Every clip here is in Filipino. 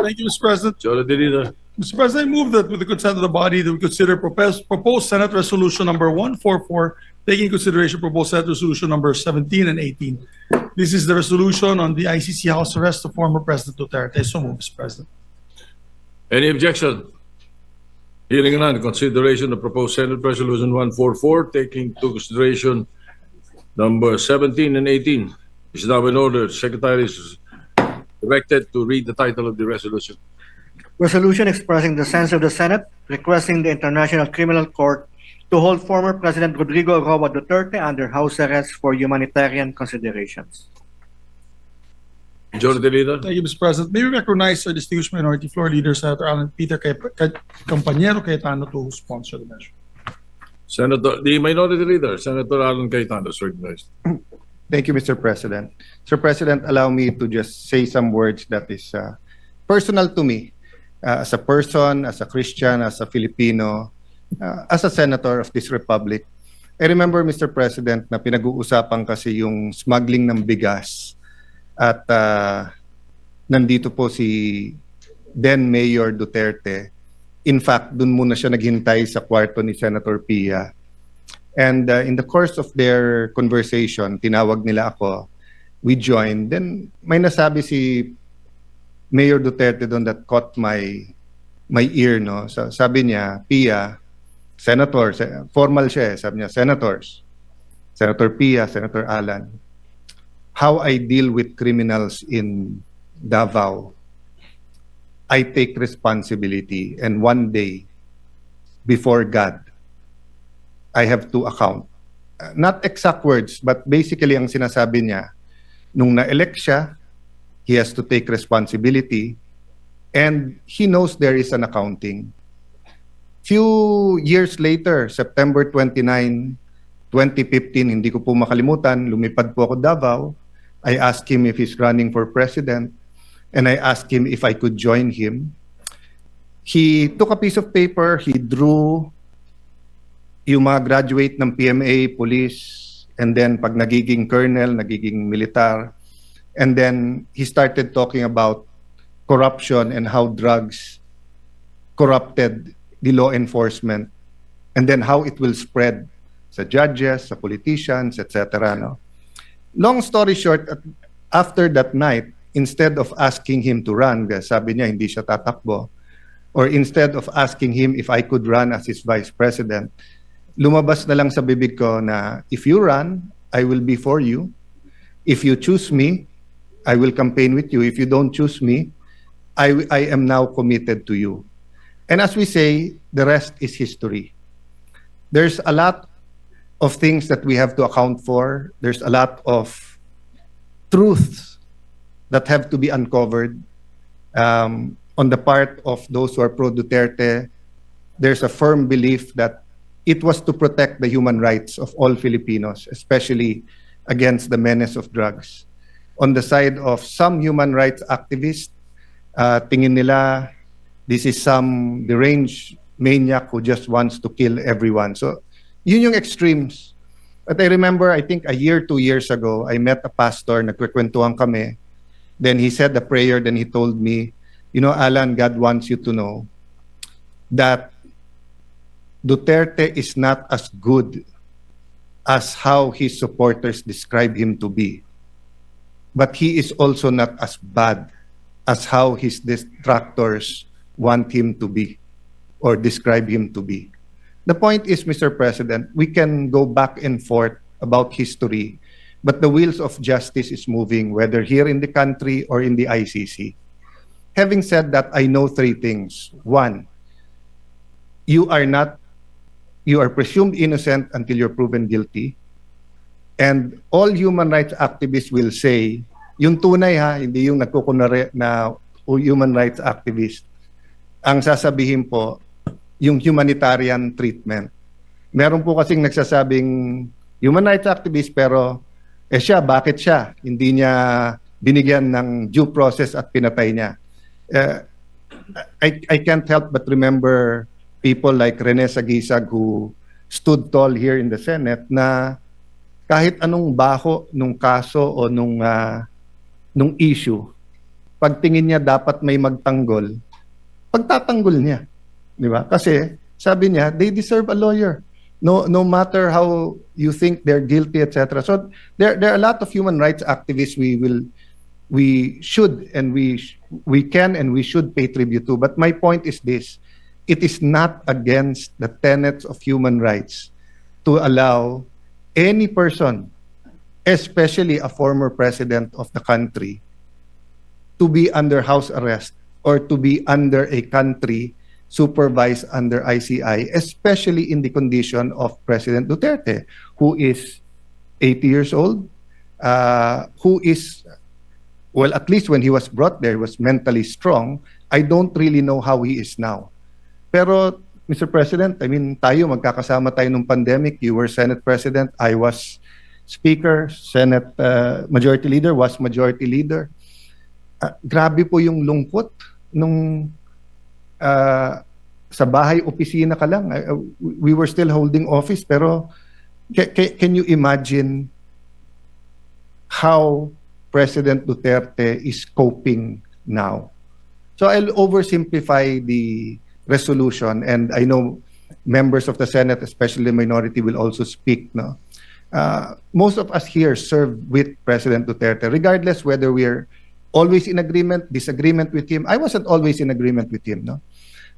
Thank you, Mr. President. Majority Leader. Mr. President, I move that with the consent of the body that we consider proposed Senate Resolution number 144, taking into consideration proposed Senate Resolution number 17 and 18. This is the resolution on the ICC house arrest of former President Duterte. So move, Mr. President. Any objection? Hearing none, consideration of proposed Senate Resolution 144, taking into consideration number 17 and 18 is now in order. Secretary is directed to read the title of the resolution. Resolution expressing the sense of the Senate, requesting the International Criminal Court to hold former President Rodrigo Roa Duterte under house arrest for humanitarian considerations. Majority Leader. Thank you, Mr. President. May we recognize our distinguished minority floor leader, Senator Alan Peter Campañero Cayetano, to sponsor the measure. Senator, the Minority Leader, Senator Alan Cayetano is recognized. Thank you, Mr. President. Mr. President, allow me to just say some words that is personal to me as a person, as a Christian, as a Filipino, as a senator of this republic. I remember, Mr. President, na pinag-uusapan kasi yung smuggling ng bigas at nandito po si then Mayor Duterte. In fact, dun muna siya naghintay sa kwarto ni Senator Pia. And in the course of their conversation, tinawag nila ako, we joined. Then may nasabi si Mayor Duterte doon that caught my ear, no? So, sabi niya, Pia, Senator, formal siya, sabi niya, Senators, Senator Pia, Senator Alan, how I deal with criminals in Davao, I take responsibility, and one day, before God, I have to account. Not exact words, but basically ang sinasabi niya, nung na-elect siya, he has to take responsibility, and he knows there is an accounting. Few years later, September 29, 2015, hindi ko po makalimutan, lumipad po ako Davao. I asked him if he's running for president, and I asked him if I could join him. He took a piece of paper, he drew yung mga graduate ng PMA, police, and then pag nagiging colonel, nagiging militar, and then he started talking about corruption and how drugs corrupted the law enforcement, and then how it will spread sa judges, sa politicians, etc. No? Long story short, after that night, instead of asking him to run, sabi niya hindi siya tatakbo, or instead of asking him if I could run as his vice president, lumabas na lang sa bibig ko na if you run, I will be for you. If you choose me, I will campaign with you. If you don't choose me, I am now committed to you. And as we say, the rest is history. There's a lot of things that we have to account for. There's a lot of truths that have to be uncovered. On the part of those who are pro-Duterte, there's a firm belief that it was to protect the human rights of all Filipinos, especially against the menace of drugs. On the side of some human rights activists, tingin nila this is some deranged maniac who just wants to kill everyone. So, yun yung extremes. But I remember, I think a year, 2 years ago, I met a pastor, nagkwekwentuhan kami. Then he said a prayer, then he told me, you know, Alan, God wants you to know that Duterte is not as good as how his supporters describe him to be. But he is also not as bad as how his detractors want him to be or describe him to be. The point is, Mr. President, we can go back and forth about history, but the wheels of justice is moving, whether here in the country or in the ICC. Having said that, I know 3 things. 1, you are presumed innocent until you're proven guilty. And all human rights activists will say, yung tunay ha, hindi yung nagkukunwari na human rights activist. Ang sasabihin po, yung humanitarian treatment. Meron po kasing nagsasabing human rights activist pero siya, bakit siya? Hindi niya binigyan ng due process at pinatay niya. I can't help but remember people like Rene Sagisag who stood tall here in the Senate na kahit anong baho nung kaso o nung issue, pagtingin niya dapat may magtanggol, pagtatanggol niya. Di ba? Kasi sabi niya, they deserve a lawyer. No matter how you think they're guilty, etc. So there are a lot of human rights activists we should and we can and we should pay tribute to. But my point is this: it is not against the tenets of human rights to allow any person, especially a former president of the country, to be under house arrest or to be under a country supervised under ICI, especially in the condition of President Duterte, who is 80 years old, who is, well, at least when he was brought there, was mentally strong. I don't really know how he is now. Pero, Mr. President, I mean, tayo, magkakasama tayo nung pandemic. You were Senate President, I was Speaker, Senate Majority Leader, was Majority Leader. Grabe po yung lungkot nung sa bahay, opisina ka lang. We were still holding office, pero can you imagine how President Duterte is coping now? So I'll oversimplify the resolution, and I know members of the Senate, especially the minority, will also speak. No, most of us here served with President Duterte, regardless whether we're always in agreement, disagreement with him. I wasn't always in agreement with him, no.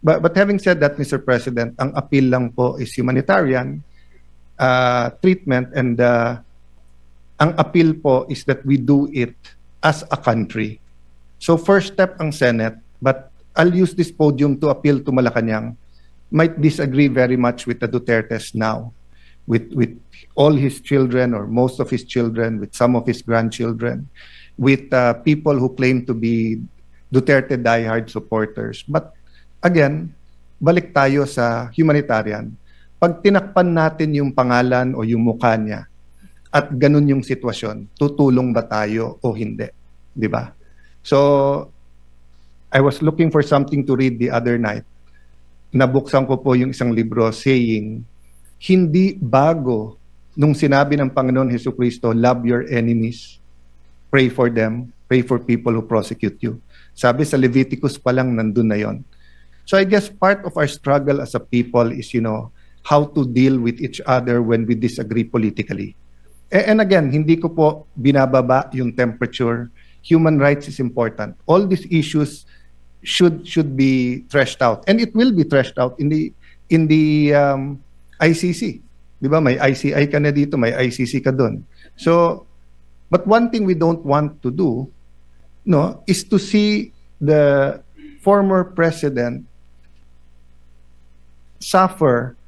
But having said that, Mr. President, ang appeal lang po is humanitarian treatment, and ang appeal po is that we do it as a country. So first step ang Senate, but I'll use this podium to appeal to Malacanang, might disagree very much with the Dutertes now, with all his children or most of his children, with some of his grandchildren, with people who claim to be Duterte diehard supporters. But again, balik tayo sa humanitarian. Pag tinakpan natin yung pangalan o yung mukha niya at ganun yung sitwasyon, tutulong ba tayo o hindi? Di ba? So, I was looking for something to read the other night. Nabuksan ko po yung isang libro saying, hindi bago nung sinabi ng Panginoon Jesucristo, love your enemies, pray for them, pray for people who prosecute you. Sabi sa Leviticus pa lang, nandun na yon. So I guess part of our struggle as a people is, how to deal with each other when we disagree politically. And again, hindi ko po binababa yung temperature. Human rights is important. All these issues should be threshed out, and it will be threshed out in the ICC. Di ba? May ICI ka na dito, may ICC ka doon. So, but one thing we don't want to do, is to see the former president suffer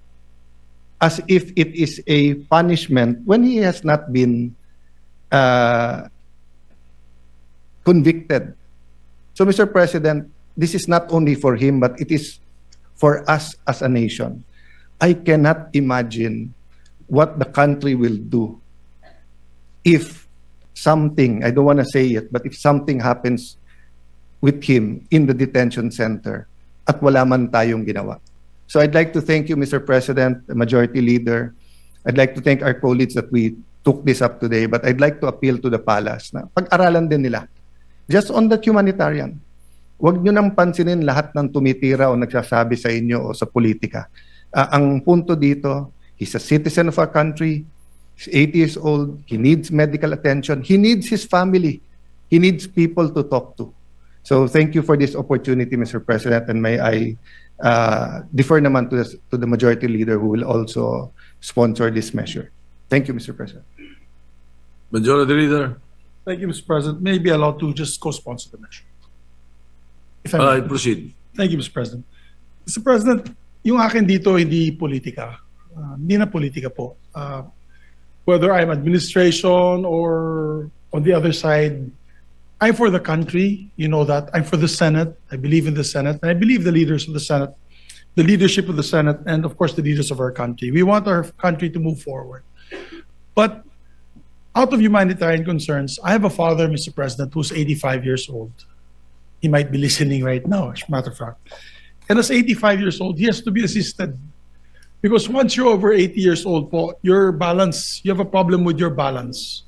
as if it is a punishment when he has not been convicted. So, Mr. President, this is not only for him, but it is for us as a nation. I cannot imagine what the country will do if something, I don't want to say it, but if something happens with him in the detention center at wala man tayong ginawa. So I'd like to thank you, Mr. President, the Majority Leader. I'd like to thank our colleagues that we took this up today, but I'd like to appeal to the palace na pag-aralan din nila. Just on that humanitarian, huwag nyo nang pansinin lahat ng tumitira o nagsasabi sa inyo o sa politika. Ang punto dito, he's a citizen of our country, he's 80 years old, he needs medical attention, he needs his family, he needs people to talk to. So thank you for this opportunity, Mr. President, and may I defer naman to the Majority Leader who will also sponsor this measure. Thank you, Mr. President. Majority Leader. Thank you, Mr. President. May I be allowed to just co-sponsor the measure? If I may. Proceed. Thank you, Mr. President. Mr. President, yung akin dito hindi politika. Hindi na politika po. Whether I'm administration or on the other side, I'm for the country, you know that. I'm for the Senate. I believe in the Senate. And I believe the leaders of the Senate, the leadership of the Senate, and of course the leaders of our country. We want our country to move forward. But out of humanitarian concerns, I have a father, Mr. President, who's 85 years old. He might be listening right now, as a matter of fact. And as 85 years old, he has to be assisted. Because once you're over 80 years old, po, your balance, you have a problem with your balance.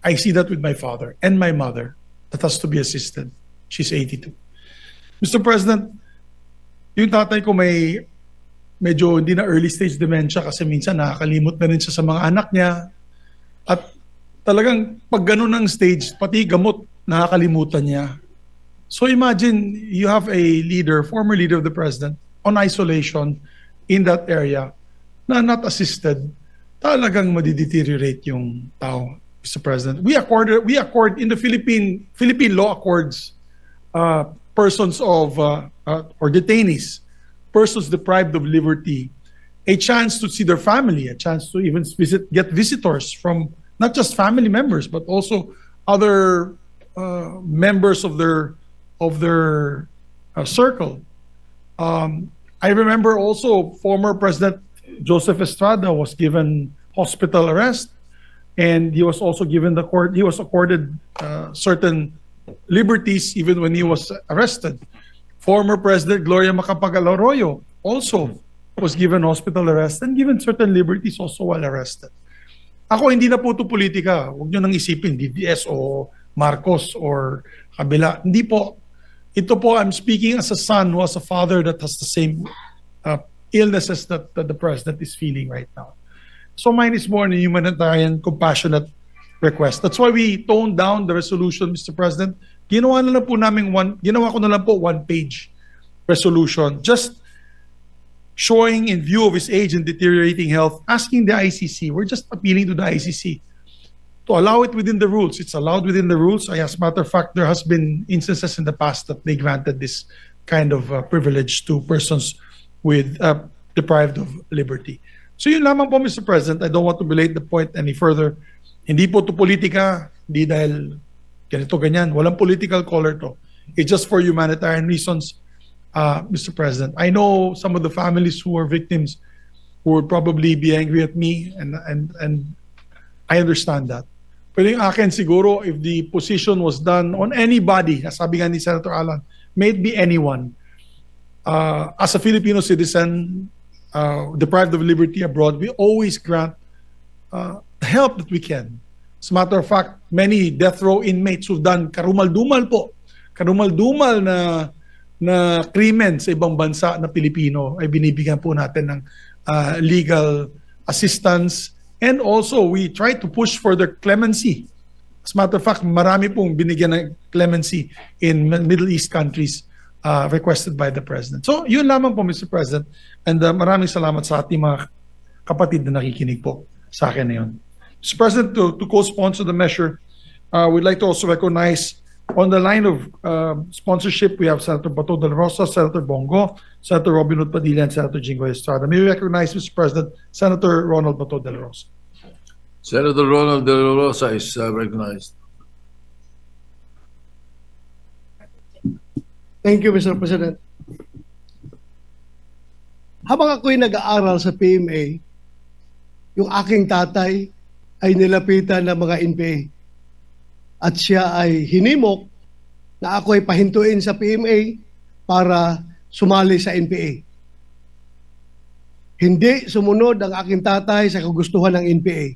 I see that with my father and my mother that has to be assisted. She's 82. Mr. President, yung tatay ko may medyo hindi na early stage dementia kasi minsan nakakalimot na rin siya sa mga anak niya. At talagang pag ganun ang stage, pati gamot nakakalimutan niya. So imagine you have a leader, former leader of the president, on isolation in that area na not assisted, talagang madideteriorate yung tao, Mr. President. We accord in the Philippine law accords persons of or detainees, persons deprived of liberty, a chance to see their family, a chance to even get visitors from not just family members but also other members of their circle. I remember also former President Joseph Estrada was given hospital arrest, and he was also given he was accorded certain liberties even when he was arrested. Former President Gloria Macapagal Arroyo also was given hospital arrest and given certain liberties also while arrested. Ako, hindi na po ito politika. Huwag nyo nang isipin, DDS o Marcos or kabila. Hindi po. Ito po, I'm speaking as a son who has a father that has the same illnesses that the president is feeling right now. So mine is more a humanitarian, compassionate request. That's why we toned down the resolution, Mr. President. Ginawa ko na lang po one-page resolution, just showing in view of his age and deteriorating health, asking the ICC, we're just appealing to the ICC to allow it within the rules. It's allowed within the rules. As a matter of fact, there has been instances in the past that they granted this kind of privilege to persons with deprived of liberty. So yun lamang po, Mr. President. I don't want to belate the point any further. Hindi po to politika, hindi dahil ganito ganyan. Walang political color to. It's just for humanitarian reasons, Mr. President. I know some of the families who are victims who would probably be angry at me, and I understand that. Pero yung akin siguro, if the position was done on anybody, sabi nga ni Senator Alan, may it be anyone, as a Filipino citizen, deprived of liberty abroad, we always grant help that we can. As a matter of fact, many death row inmates who've done karumal-dumal na krimen sa ibang bansa na Pilipino ay binibigyan po natin ng legal assistance, and also we try to push for their clemency. As a matter of fact, marami pong binigyan ng clemency in Middle East countries requested by the President. So yun lamang po, Mr. President, and maraming salamat sa ating mga kapatid na nakikinig po sa akin na yun. Mr. President, to co-sponsor the measure, we'd like to also recognize on the line of sponsorship, we have Senator Bato de la Rosa, Senator Bongo, Senator Robin Hood Padilla, and Senator Jingo Estrada. May we recognize, Mr. President, Senator Ronald Bato de la Rosa. Senator Ronald De La Rosa is recognized. Thank you, Mr. President. Habang ako'y nag-aaral sa PMA, yung aking tatay ay nilapitan ng mga NPA. At siya ay hinimok na ako ay pahintuin sa PMA para sumali sa NPA. Hindi sumunod ang aking tatay sa kagustuhan ng NPA.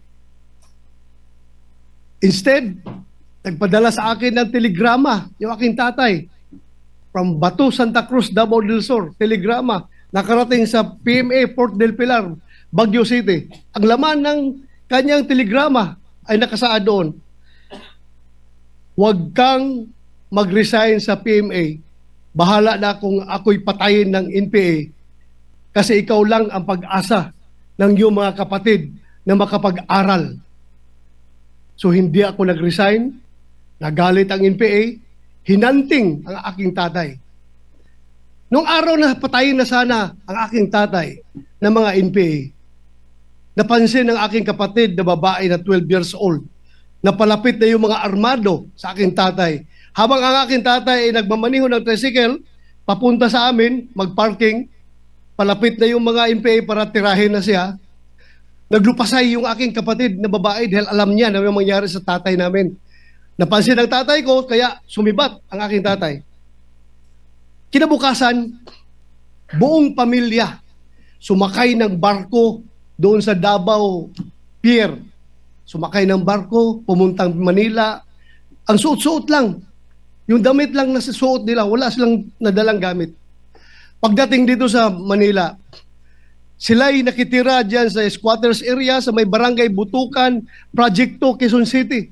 Instead, nagpadala sa akin ng telegrama yung aking tatay from Bato, Santa Cruz, Davao del Sur. Telegrama nakarating sa PMA Port del Pilar, Baguio City. Ang laman ng kanyang telegrama ay nakasaad doon, huwag kang mag-resign sa PMA. Bahala na kung ako'y patayin ng NPA kasi ikaw lang ang pag-asa ng iyong mga kapatid na makapag-aral. So hindi ako nag-resign, nagalit ang NPA, hinanting ang aking tatay. Nung araw na patayin na sana ang aking tatay ng mga NPA, napansin ng aking kapatid na babae na 12 years old, napalapit na yung mga armado sa aking tatay. Habang ang aking tatay ay nagmamaniho ng tricycle, papunta sa amin, mag-parking, palapit na yung mga NPA para tirahin na siya, naglupasay yung aking kapatid na babae dahil alam niya na may mangyari sa tatay namin. Napansin ng tatay ko, kaya sumibat ang aking tatay. Kinabukasan, buong pamilya sumakay ng barko doon sa Davao Pier. Sumakay ng barko, pumuntang Manila. Ang suot-suot lang. Yung damit lang na suot nila, wala silang nadalang gamit. Pagdating dito sa Manila, sila'y nakitira dyan sa squatters area, sa may barangay Butukan, Project 2, Quezon City.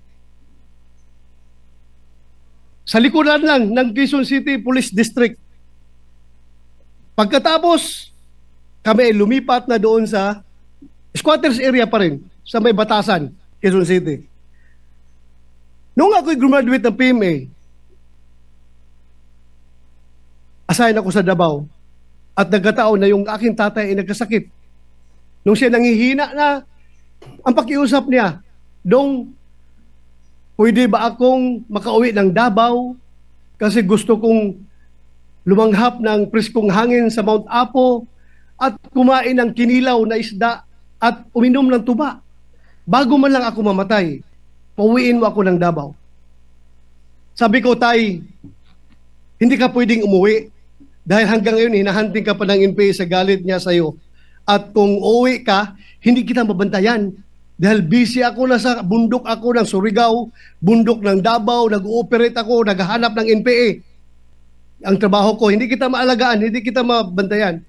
Sa likuran lang ng Quezon City Police District. Pagkatapos, kami ay lumipat na doon sa squatters area pa rin, sa may Batasan, Quezon City. Noong ako'y graduate ng PMA, assign ako sa Davao at nagkataon na yung aking tatay ay nagkasakit. Nung siya nanghihina na, ang pakiusap niya, Dong, pwede ba akong makauwi ng Davao kasi gusto kong lumanghap ng preskong hangin sa Mount Apo at kumain ng kinilaw na isda at uminom ng tuba. Bago man lang ako mamatay, pauwiin mo ako ng Davao. Sabi ko, Tay, hindi ka pwedeng umuwi dahil hanggang ngayon hinahanting ka pa ng NPA sa galit niya sa iyo. At kung uuwi ka, hindi kita mabantayan dahil busy ako na sa bundok ako ng Surigao, bundok ng Davao, nag-ooperate ako, naghahanap ng NPA. Ang trabaho ko, hindi kita maalagaan, hindi kita mabantayan.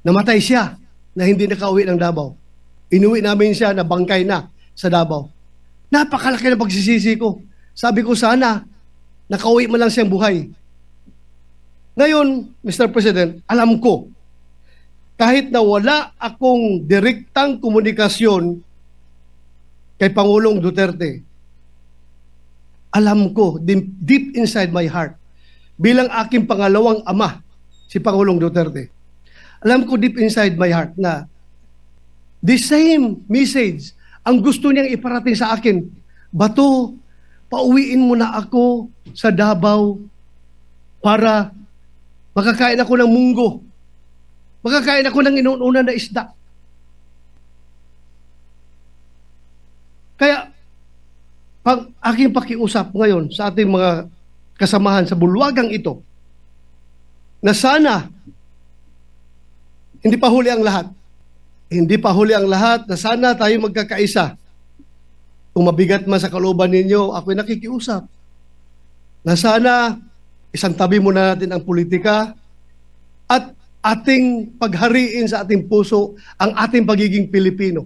Namatay siya na hindi nakauwi ng Davao. Inuwi namin siya na bangkay na sa Davao. Napakalaki na pagsisisi ko. Sabi ko sana, nakauwi man lang siyang buhay. Ngayon, Mr. President, alam ko, kahit na wala akong direktang komunikasyon kay Pangulong Duterte, alam ko, deep inside my heart, bilang aking pangalawang ama, si Pangulong Duterte, alam ko deep inside my heart na the same message ang gusto niyang iparating sa akin. Bato, pauwiin mo na ako sa Davao para makakain ako ng munggo. Makakain ako ng inuuna na isda. Kaya, pag aking pakiusap ngayon sa ating mga kasamahan sa bulwagang ito, na sana, hindi pa huli ang lahat. Hindi pa huli ang lahat na sana tayo magkakaisa. Kung mabigat man sa kalooban ninyo, ako'y nakikiusap. Na sana, isang tabi muna natin ang politika at ating paghariin sa ating puso ang ating pagiging Pilipino.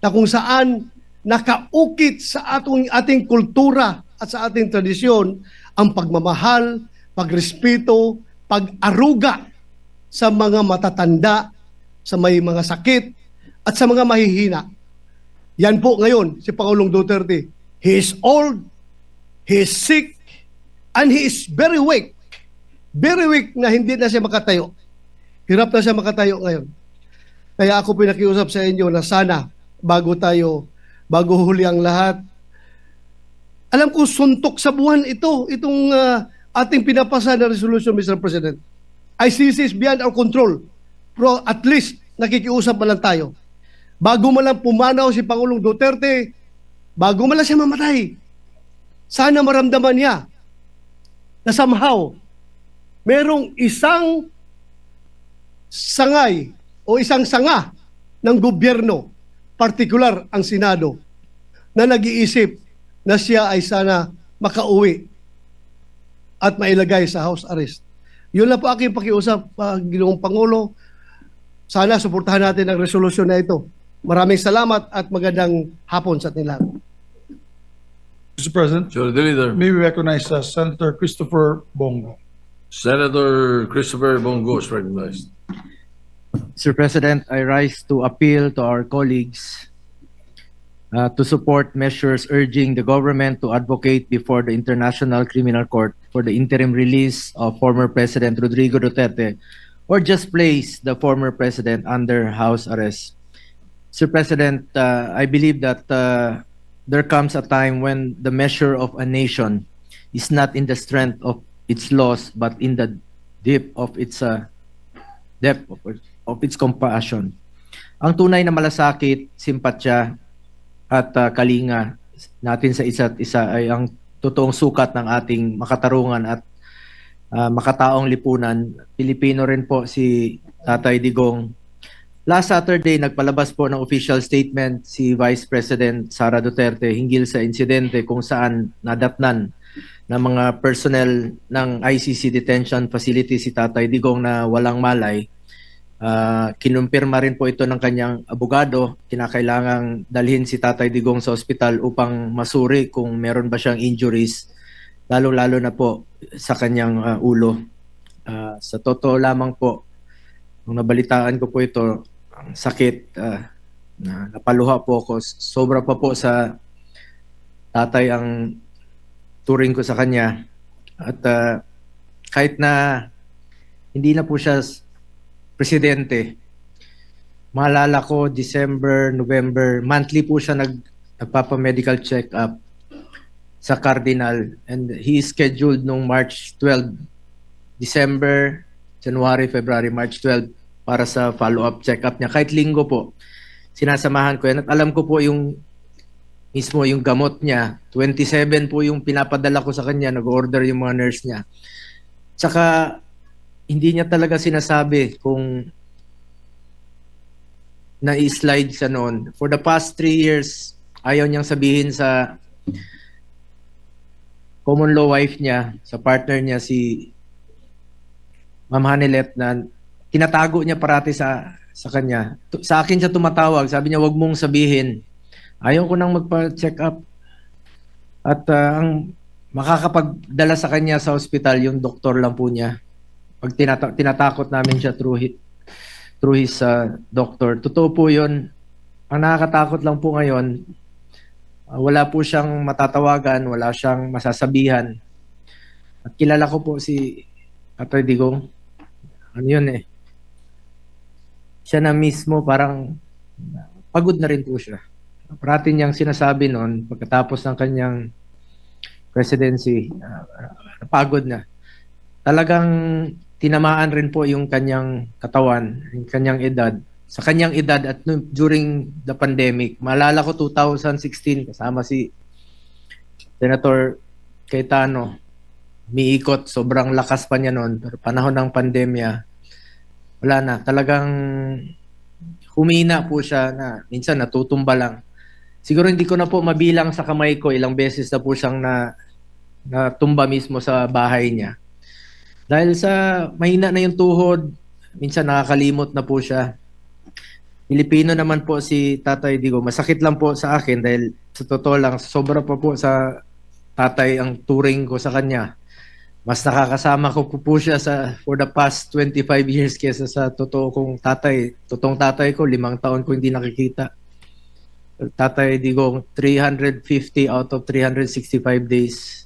Na kung saan nakaukit sa ating kultura at sa ating tradisyon ang pagmamahal, pagrespeto, pag-aruga sa mga matatanda, sa may mga sakit, at sa mga mahihina. Yan po ngayon si Pangulong Duterte. He is old, he is sick, and he is very weak. Very weak na hindi na siya makatayo. Hirap na siya makatayo ngayon. Kaya ako pinakiusap sa inyo na sana bago huli ang lahat, alam ko suntok sa buwan itong ating pinapasa na resolution, Mr. President. ICC is beyond our control. Pero at least nakikiusap man lang tayo. Bago man lang pumanaw si Pangulong Duterte, bago man lang siya mamatay, sana maramdaman niya na somehow merong isang sangay o isang sanga ng gobyerno, partikular ang Senado, na nag-iisip na siya ay sana makauwi at mailagay sa house arrest. Yun lang po aking pakiusap, Ginoong Pangulo. Sana suportahan natin ang resolusyon na ito. Maraming salamat at magandang hapon sa ating lahat. Mr. President, Sure, the leader. may we recognize Senator Christopher Bongo. Senator Christopher Bongo is recognized. Mr. President, I rise to appeal to our colleagues to support measures urging the government to advocate before the International Criminal Court for the interim release of former President Rodrigo Duterte or just place the former president under house arrest. Mr. President, I believe that there comes a time when the measure of a nation is not in the strength of its laws but in the depth of its compassion. Ang tunay na malasakit, simpatya at kalinga natin sa isa't isa ay ang totoong sukat ng ating makatarungan at makataong lipunan. Pilipino rin po si Tatay Digong. Last Saturday, nagpalabas po ng official statement si Vice President Sara Duterte hinggil sa insidente kung saan nadatnan ng mga personnel ng ICC detention facility si Tatay Digong na walang malay. Kinumpirma rin po ito ng kanyang abogado. Kinakailangang dalhin si Tatay Digong sa ospital upang masuri kung meron ba siyang injuries, lalo-lalo na po sa kanyang ulo. Sa totoo lamang po, nung nabalitaan ko po ito, ang sakit, napaluha po ako. Sobra pa po sa tatay ang turing ko sa kanya. At kahit na hindi na po siya presidente, maalala ko December, November, monthly po siya nagpapa-medical check-up sa Cardinal, and he is scheduled nung March 12, December, January, February, March 12 para sa follow-up check-up niya. Kahit linggo po, sinasamahan ko yan. At alam ko po yung mismo yung gamot niya, 27 po yung pinapadala ko sa kanya, nag-order yung mga nurse niya. Tsaka, hindi niya talaga sinasabi kung na-slide siya noon. For the past 3 years, ayaw niyang sabihin sa common law wife niya, sa partner niya, si Ma'am Hanilet, na tinatago niya parati sa kanya. Sa akin siya tumatawag, sabi niya, wag mong sabihin. Ayaw ko nang magpa-check up. At ang makakapagdala sa kanya sa ospital, yung doktor lang po niya. Pag tinatakot namin siya through his doctor. Totoo po yun. Ang nakakatakot lang po ngayon, wala po siyang matatawagan, wala siyang masasabihan. At kilala ko po si Tatay Digong. Ano yun eh. Siya na mismo parang pagod na rin po siya. Parati niyang sinasabi noon, pagkatapos ng kanyang presidency, pagod na. Talagang tinamaan rin po yung kanyang katawan, yung kanyang edad. Sa kanyang edad at during the pandemic, maalala ko 2016, kasama si Senator Cayetano, miikot, sobrang lakas pa niya noon. Pero panahon ng pandemya, wala na. Talagang humina po siya na minsan natutumba lang. Siguro hindi ko na po mabilang sa kamay ko, ilang beses na po siyang natumba mismo sa bahay niya. Dahil sa mahina na yung tuhod, minsan nakakalimot na po siya. Pilipino naman po si Tatay Digong. Masakit lang po sa akin dahil sa totoo lang, sobra pa po sa tatay ang turing ko sa kanya. Mas nakakasama ko po siya for the past 25 years kesa sa totoo kong tatay. Totoong tatay ko, 5 taon ko hindi nakikita. Tatay Digong, 350 out of 365 days.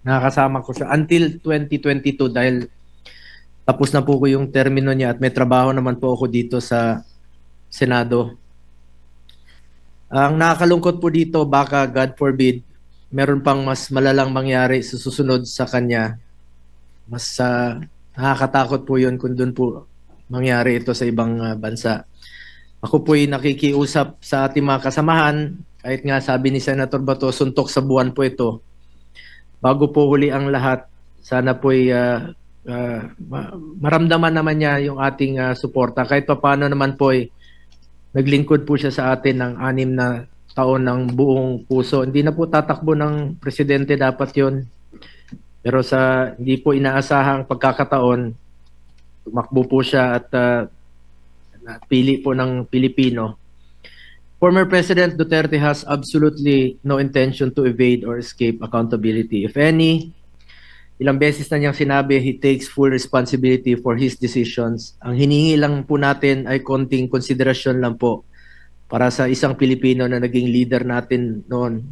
Nakakasama ko siya until 2022 dahil tapos na po ko yung termino niya at may trabaho naman po ako dito sa Senado. Ang nakakalungkot po dito, baka God forbid, meron pang mas malalang mangyari sa susunod sa kanya. Mas nakakatakot po yun kung doon po mangyari ito sa ibang bansa. Ako po'y nakikiusap sa ating mga kasamahan, kahit nga sabi ni Senator Bato, suntok sa buwan po ito. Bago po huli ang lahat, sana po'y maramdaman naman niya yung ating suporta. Kahit pa paano naman po'y naglingkod po siya sa atin ng 6 na taon ng buong puso. Hindi na po tatakbo ng presidente, dapat yon. Pero sa hindi po inaasahang pagkakataon, tumakbo po siya at pili po ng Pilipino. Former President Duterte has absolutely no intention to evade or escape accountability. If any, ilang beses na niyang sinabi, he takes full responsibility for his decisions. Ang hinihingi lang po natin ay konting konsiderasyon lang po para sa isang Pilipino na naging leader natin noon,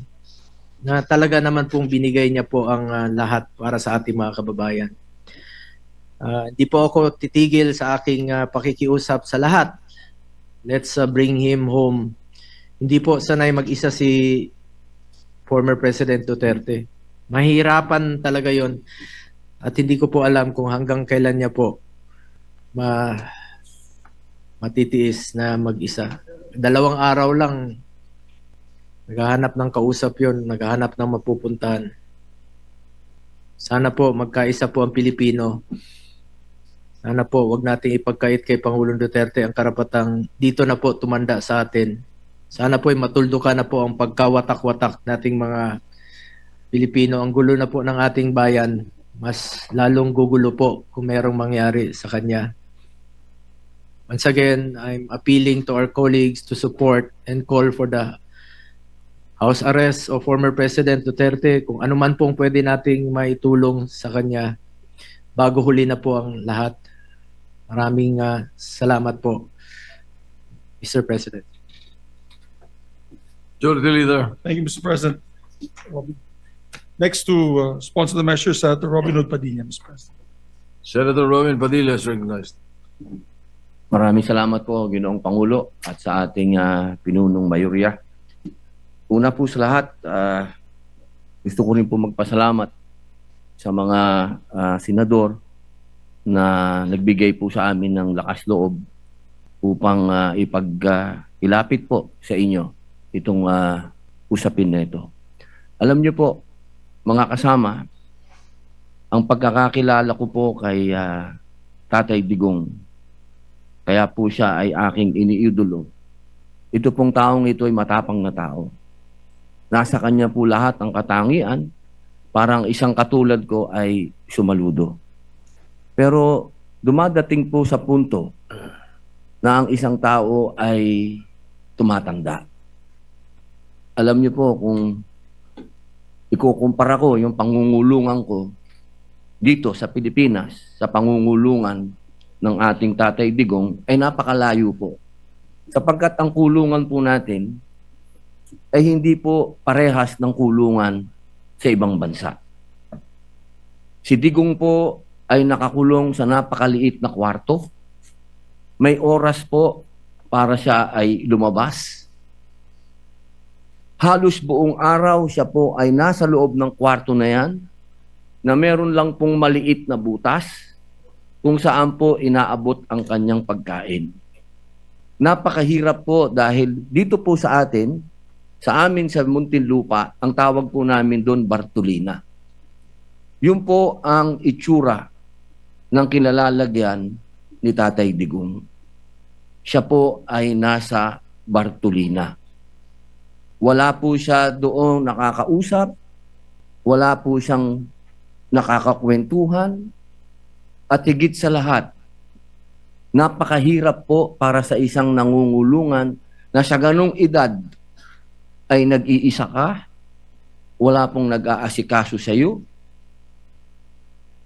na talaga naman pong binigay niya po ang lahat para sa ating mga kababayan. Hindi po ako titigil sa aking pakikiusap sa lahat. Let's bring him home. Hindi po sanay mag-isa si former President Duterte. Mahirapan talaga yon. At hindi ko po alam kung hanggang kailan niya po matitiis na mag-isa. 2 araw lang, naghahanap ng kausap yon, naghahanap ng mapupuntahan. Sana po magkaisa po ang Pilipino. Sana po wag nating ipagkait kay Pangulong Duterte ang karapatang dito na po tumanda sa atin. Sana po matuldukan na po ang pagkawatak-watak nating mga Pilipino. Ang gulo na po ng ating bayan, mas lalong gugulo po kung merong mangyari sa kanya. Once again, I'm appealing to our colleagues to support and call for the house arrest of former President Duterte, kung ano man pong pwede nating maitulong sa kanya bago huli na po ang lahat. Maraming salamat po, Mr. President. Majority Leader. Thank you, Mr. President. Next to sponsor the measure, Senator Robin Hood Padilla, Mr. President. Senator Robin Padilla is recognized. Maraming salamat po, Ginoong Pangulo, at sa ating pinunong mayorya. Una po sa lahat, gusto ko rin po magpasalamat sa mga senador na nagbigay po sa amin ng lakas loob upang ilapit po sa inyo itong usapin na ito. Alam niyo po, mga kasama, ang pagkakakilala ko po kay Tatay Digong, kaya po siya ay aking iniidolo. Ito pong taong ito ay matapang na tao. Nasa kanya po lahat ang katangian, parang isang katulad ko ay sumaludo. Pero dumadating po sa punto na ang isang tao ay tumatanda. Alam niyo po, kung ikukumpara ko yung pangungulungan ko dito sa Pilipinas, sa pangungulungan ng ating Tatay Digong, ay napakalayo po. Sapagkat ang kulungan po natin ay hindi po parehas ng kulungan sa ibang bansa. Si Digong po ay nakakulong sa napakaliit na kwarto. May oras po para siya ay lumabas. Halos buong araw siya po ay nasa loob ng kwarto na yan, na meron lang pong maliit na butas kung saan po inaabot ang kanyang pagkain. Napakahirap po dahil dito po sa atin, sa amin sa Muntinlupa, ang tawag po namin doon Bartolina. Yun po ang itsura ng kinalalagyan ni Tatay Digong. Siya po ay nasa Bartolina. Wala po siya doon nakakausap, wala po siyang nakakakwentuhan, at higit sa lahat, napakahirap po para sa isang nangungulungan na sa ganong edad ay nag-iisa ka, wala pong nag-aasikaso sa iyo.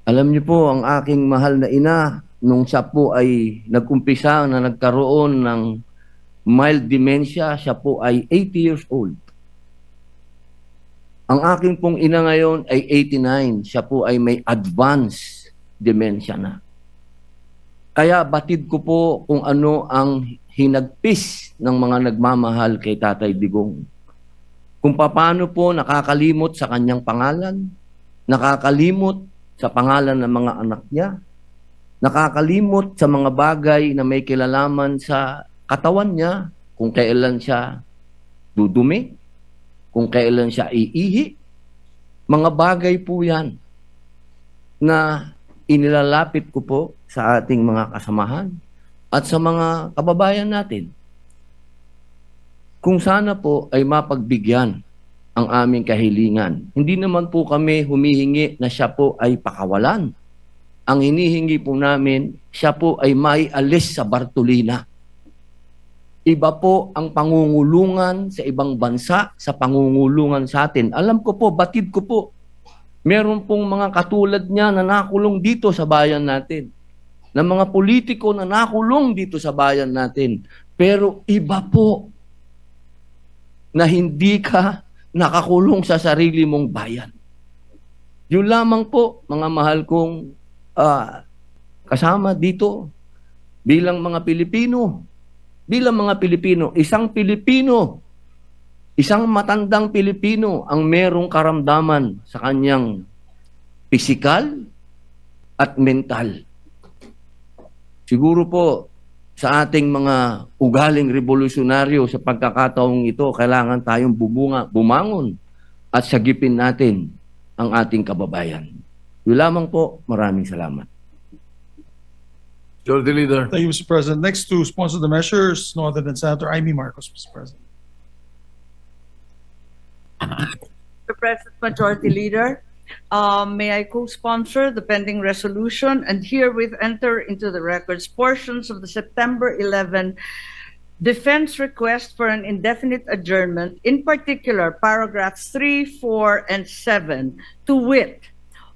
Alam niyo po, ang aking mahal na ina, nung siya po ay nag-umpisa na nagkaroon ng mild dementia, siya po ay 80 years old. Ang aking pong ina ngayon ay 89, siya po ay may advanced dementia na. Kaya batid ko po kung ano ang hinagpis ng mga nagmamahal kay Tatay Digong. Kung paano po nakakalimot sa kanyang pangalan, nakakalimot sa pangalan ng mga anak niya, nakakalimot sa mga bagay na may kilalaman sa katawan niya, kung kailan siya dudumi, kung kailan siya iihi. Mga bagay po yan na inilalapit ko po sa ating mga kasamahan at sa mga kababayan natin. Kung sana po ay mapagbigyan ang aming kahilingan. Hindi naman po kami humihingi na siya po ay pakawalan. Ang hinihingi po namin, siya po ay maialis sa Bartolina. Iba po ang pangungulungan sa ibang bansa sa pangungulungan sa atin. Alam ko po, batid ko po, meron pong mga katulad niya na nakulong dito sa bayan natin. Na mga politiko na nakulong dito sa bayan natin. Pero iba po na hindi ka nakakulong sa sarili mong bayan. Yun lamang po, mga mahal kong kasama dito bilang mga Pilipino. Bilang mga Pilipino, isang matandang Pilipino ang merong karamdaman sa kanyang pisikal at mental. Siguro po sa ating mga ugaling revolusyonaryo sa pagkakataong ito, kailangan tayong bumangon at sagipin natin ang ating kababayan. Yun lamang po, maraming salamat. Majority Leader. Thank you, Mr. President. Next to sponsor the measures, no other than Senator Amy Marcos, Mr. President. Mr. President, Majority Leader, may I co-sponsor the pending resolution and herewith enter into the records portions of the September 11 defense request for an indefinite adjournment, in particular paragraphs 3, 4, and 7, to wit,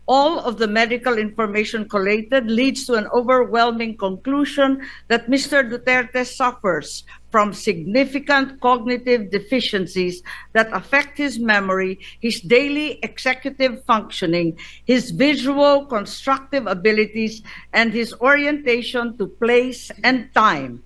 all of the medical information collated leads to an overwhelming conclusion that Mr. Duterte suffers from significant cognitive deficiencies that affect his memory, his daily executive functioning, his visual constructive abilities, and his orientation to place and time.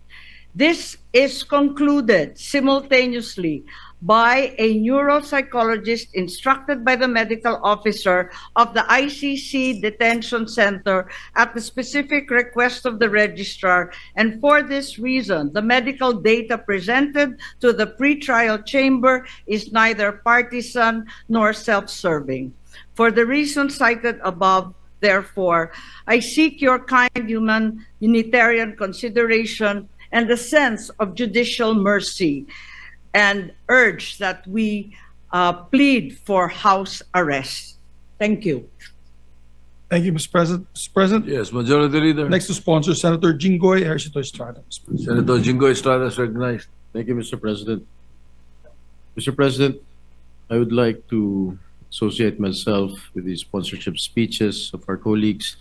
This is concluded simultaneously by a neuropsychologist instructed by the medical officer of the ICC Detention Center at the specific request of the registrar, and for this reason, the medical data presented to the pretrial chamber is neither partisan nor self-serving. For the reasons cited above, therefore, I seek your kind humanitarian consideration and a sense of judicial mercy, and urge that we plead for house arrest. Thank you. Thank you, Mr. President. Mr. President, Yes, Majority Leader. next to sponsor, Senator Jinggoy Ejercito Estrada. Mr. President. Senator Jingo Estrada is recognized. Thank you, Mr. President. Mr. President, I would like to associate myself with the sponsorship speeches of our colleagues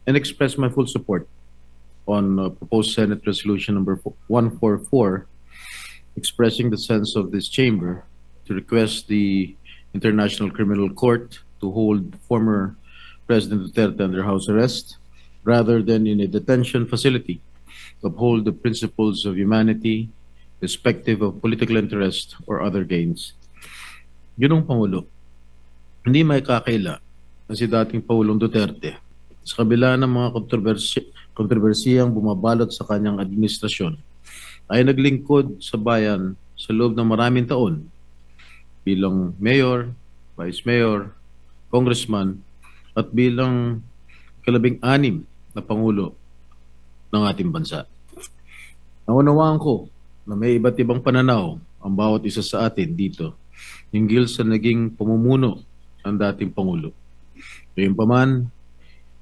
and express my full support on proposed Senate Resolution number 144, expressing the sense of this chamber to request the International Criminal Court to hold former President Duterte under house arrest rather than in a detention facility, to uphold the principles of humanity, irrespective of political interest or other gains. Ginong Pangulo, hindi may kakaila na si dating Pangulong Duterte sa kabila ng mga kontrobersiyang bumabalot sa kanyang administrasyon ay naglingkod sa bayan sa loob ng maraming taon bilang mayor, vice mayor, congressman at bilang kalabing-anim na pangulo ng ating bansa. Naunawaan ko na may iba't ibang pananaw ang bawat isa sa atin dito hinggil sa naging pamumuno ng dating pangulo. Gayunpaman,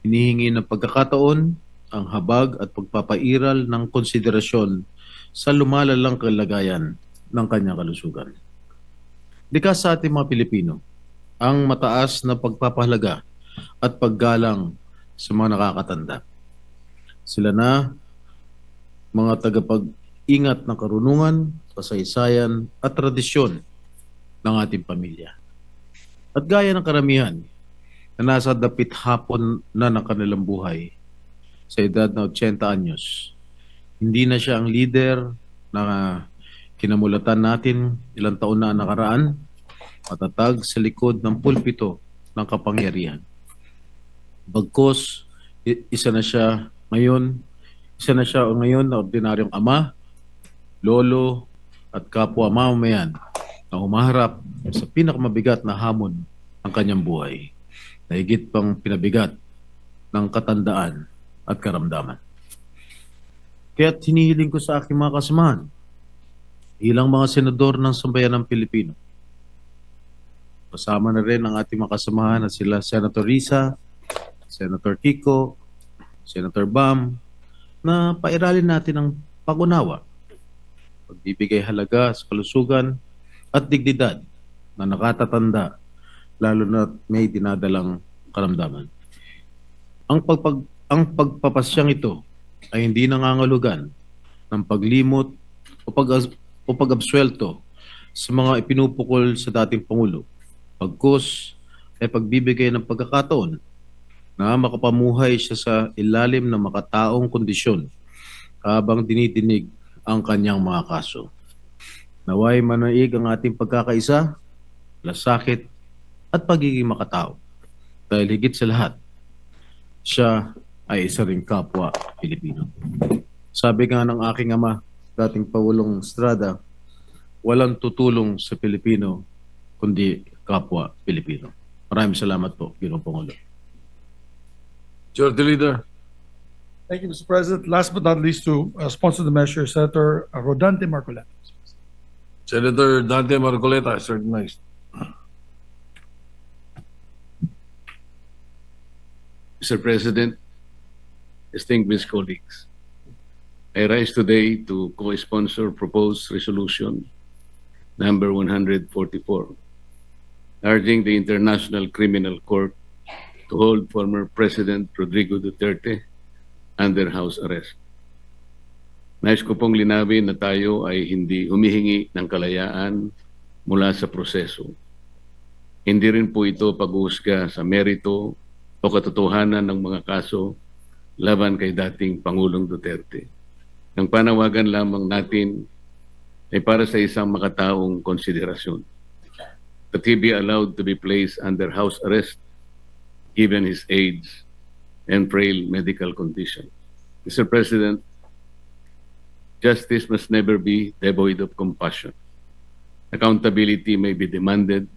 hinihingi ng pagkakataon ang habag at pagpapairal ng konsiderasyon sa lumalalang kalagayan ng kanyang kalusugan. Likas sa ating mga Pilipino ang mataas na pagpapahalaga at paggalang sa mga nakakatanda. Sila na mga tagapag-ingat ng karunungan, kasaysayan at tradisyon ng ating pamilya. At gaya ng karamihan na nasa dapit hapon na ng kanilang buhay sa edad na 80 anyos, hindi na siya ang leader na kinamulatan natin ilang taon na nakaraan, matatag sa likod ng pulpito ng kapangyarihan. Bagkus, isa na siya ngayon na ordinaryong ama, lolo at kapwa mamamayan na humaharap sa pinakamabigat na hamon ng kanyang buhay, na higit pang pinabigat ng katandaan at karamdaman. Kaya't hinihiling ko sa aking mga kasamahan, ilang mga senador ng sambayan ng Pilipino. Kasama na rin ang ating mga kasamahan na sila Senator Risa, Senator Kiko, Senator Bam, na pairalin natin ang pag-unawa, pagbibigay halaga sa kalusugan at dignidad na nakatatanda, lalo na may dinadalang karamdaman. Ang pagpapasyang ito ay hindi nangangahulugan ng paglimot o pag-absuelto sa mga ipinupukol sa dating Pangulo. Pagkus ay pagbibigay ng pagkakataon na makapamuhay siya sa ilalim ng makataong kondisyon habang dinidinig ang kanyang mga kaso. Naway manaig ang ating pagkakaisa, lasakit at pagiging makatao. Dahil higit sa lahat, siya ay isa ring kapwa Pilipino. Sabi nga ng aking ama, dating Pangulong Estrada, walang tutulong sa Pilipino kundi kapwa Pilipino. Maraming salamat po, Ginoong Pangulo. Majority Leader. Thank you, Mr. President. Last but not least, to sponsor the measure, Senator Rodante Marcoleta. Senator Dante Marcoleta is recognized. Mr. President, distinguished colleagues, I rise today to co-sponsor proposed resolution number 144, urging the International Criminal Court to hold former President Rodrigo Duterte under house arrest. Nais ko pong linawin na tayo ay hindi humihingi ng kalayaan mula sa proseso. Hindi rin po ito pag-uusga sa merito o katotohanan ng mga kaso laban kay dating Pangulong Duterte. Ang panawagan lamang natin ay para sa isang makataong konsiderasyon. That he be allowed to be placed under house arrest given his age and frail medical condition. Mr. President, justice must never be devoid of compassion. Accountability may be demanded,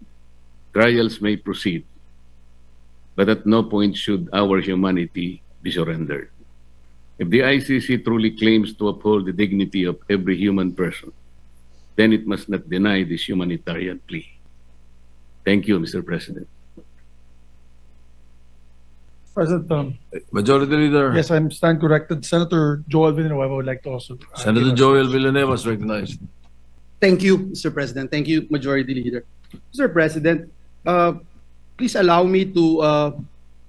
trials may proceed, but at no point should our humanity be surrendered. If the ICC truly claims to uphold the dignity of every human person, then it must not deny this humanitarian plea. Thank you, Mr. President. President, Majority Leader. yes, I'm stand corrected. Senator Joel Villanueva would like to also. Senator Joel Villanueva is recognized. Thank you, Mr. President. Thank you, Majority Leader. Mr. President, please allow me to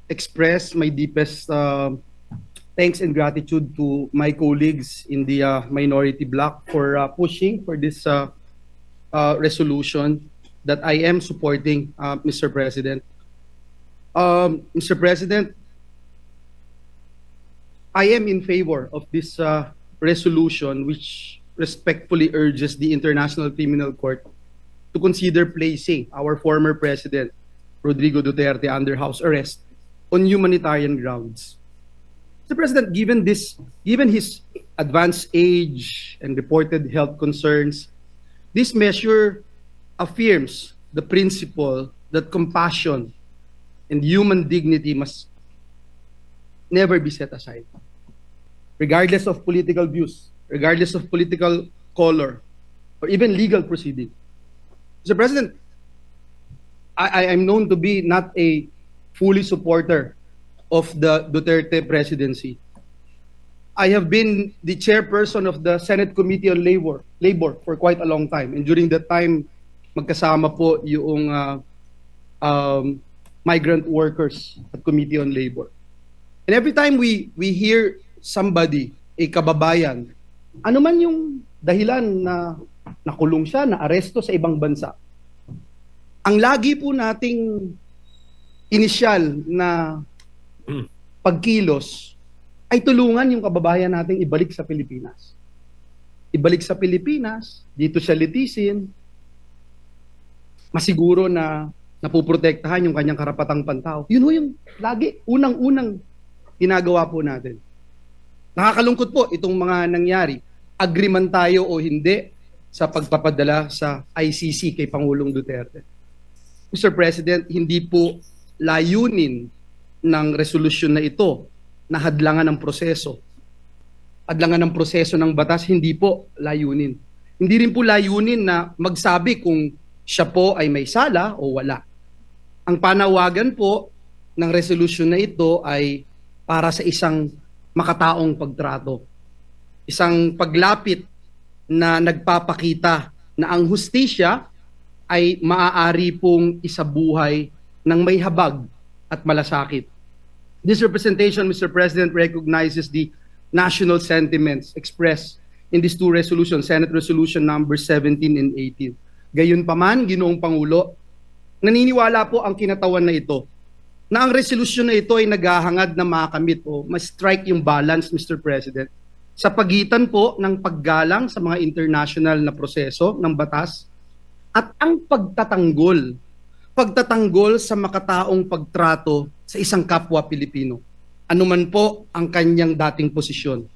express my deepest thanks and gratitude to my colleagues in the minority bloc for pushing for this resolution that I am supporting, Mr. President. Mr. President, I am in favor of this resolution which respectfully urges the International Criminal Court to consider placing our former President, Rodrigo Duterte, under house arrest on humanitarian grounds. Mr. President, given his advanced age and reported health concerns, this measure affirms the principle that compassion and human dignity must never be set aside, regardless of political views, regardless of political color, or even legal proceeding. Mr. President, I am known to be not a fully supporter of the Duterte presidency. I have been the chairperson of the Senate Committee on Labor for quite a long time. And during that time, magkasama po yung migrant workers at Committee on Labor. And every time we hear somebody, a kababayan, ano man yung dahilan na nakulong siya, na aresto sa ibang bansa, ang lagi po nating inisyal na pagkilos ay tulungan yung kababayan nating ibalik sa Pilipinas. Ibalik sa Pilipinas, dito siya litisin, masiguro na napuprotektahan yung kanyang karapatang pantao. Yun ho yung lagi, unang-unang ginagawa po natin. Nakakalungkot po itong mga nangyari. Agree man tayo o hindi sa pagpapadala sa ICC kay Pangulong Duterte. Mr. President, hindi po layunin ng resolusyon na ito na hadlangan ng proseso. Hadlangan ng proseso ng batas, hindi po layunin. Hindi rin po layunin na magsabi kung siya po ay may sala o wala. Ang panawagan po ng resolusyon na ito ay para sa isang makataong pagtrato. Isang paglapit na nagpapakita na ang hustisya ay maaari pong isabuhay ng may habag at malasakit. This representation, Mr. President, recognizes the national sentiments expressed in these two resolutions, Senate Resolution number 17 and 18. Gayunpaman, Ginoong Pangulo, naniniwala po ang kinatawan na ito na ang resolusyon na ito ay naghahangad na makamit o ma-strike yung balance, Mr. President, sa pagitan po ng paggalang sa mga international na proseso ng batas at ang pagtatanggol sa makataong pagtrato sa isang kapwa Pilipino. Anuman po ang kanyang dating posisyon.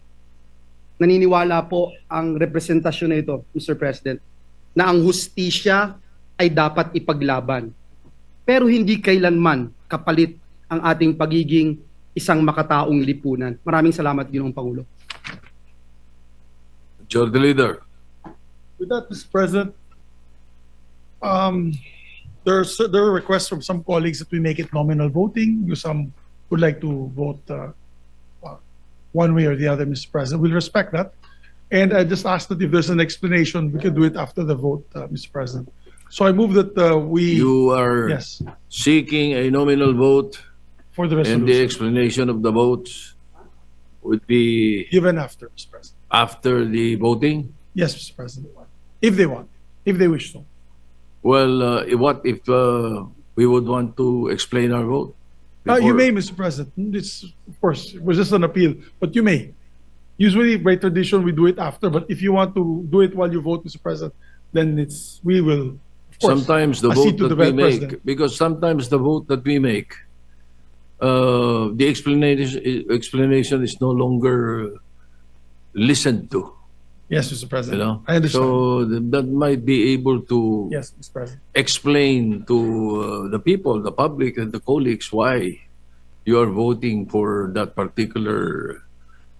Naniniwala po ang representasyon na ito, Mr. President, na ang hustisya ay dapat ipaglaban. Pero hindi kailanman kapalit ang ating pagiging isang makataong lipunan. Maraming salamat, Ginoong Pangulo. Majority Leader. With that, Mr. President, there are requests from some colleagues that we make it nominal voting. Some would like to vote one way or the other, Mr. President. We'll respect that. And I just ask that if there's an explanation, we can do it after the vote, Mr. President. So I move that we, You are yes, seeking a nominal vote, for the and the resolution, explanation of the votes would be given after, Mr. President. after the voting? Yes, Mr. President, if they want, if they wish to. Well, what if we would want to explain our vote? You before- may, Mr. President. It's, of course, it was just an appeal, but you may. Usually, by tradition, we do it after, but if you want to do it while you vote, Mr. President, then we will, of course, Sometimes the accede vote to that the we make, President. because sometimes the vote that we make, the explanation is no longer listened to, Yes, Mr. you President. know? I understand. So that might be able to Yes, Mr. President. explain to the people, the public, and the colleagues why you are voting for that particular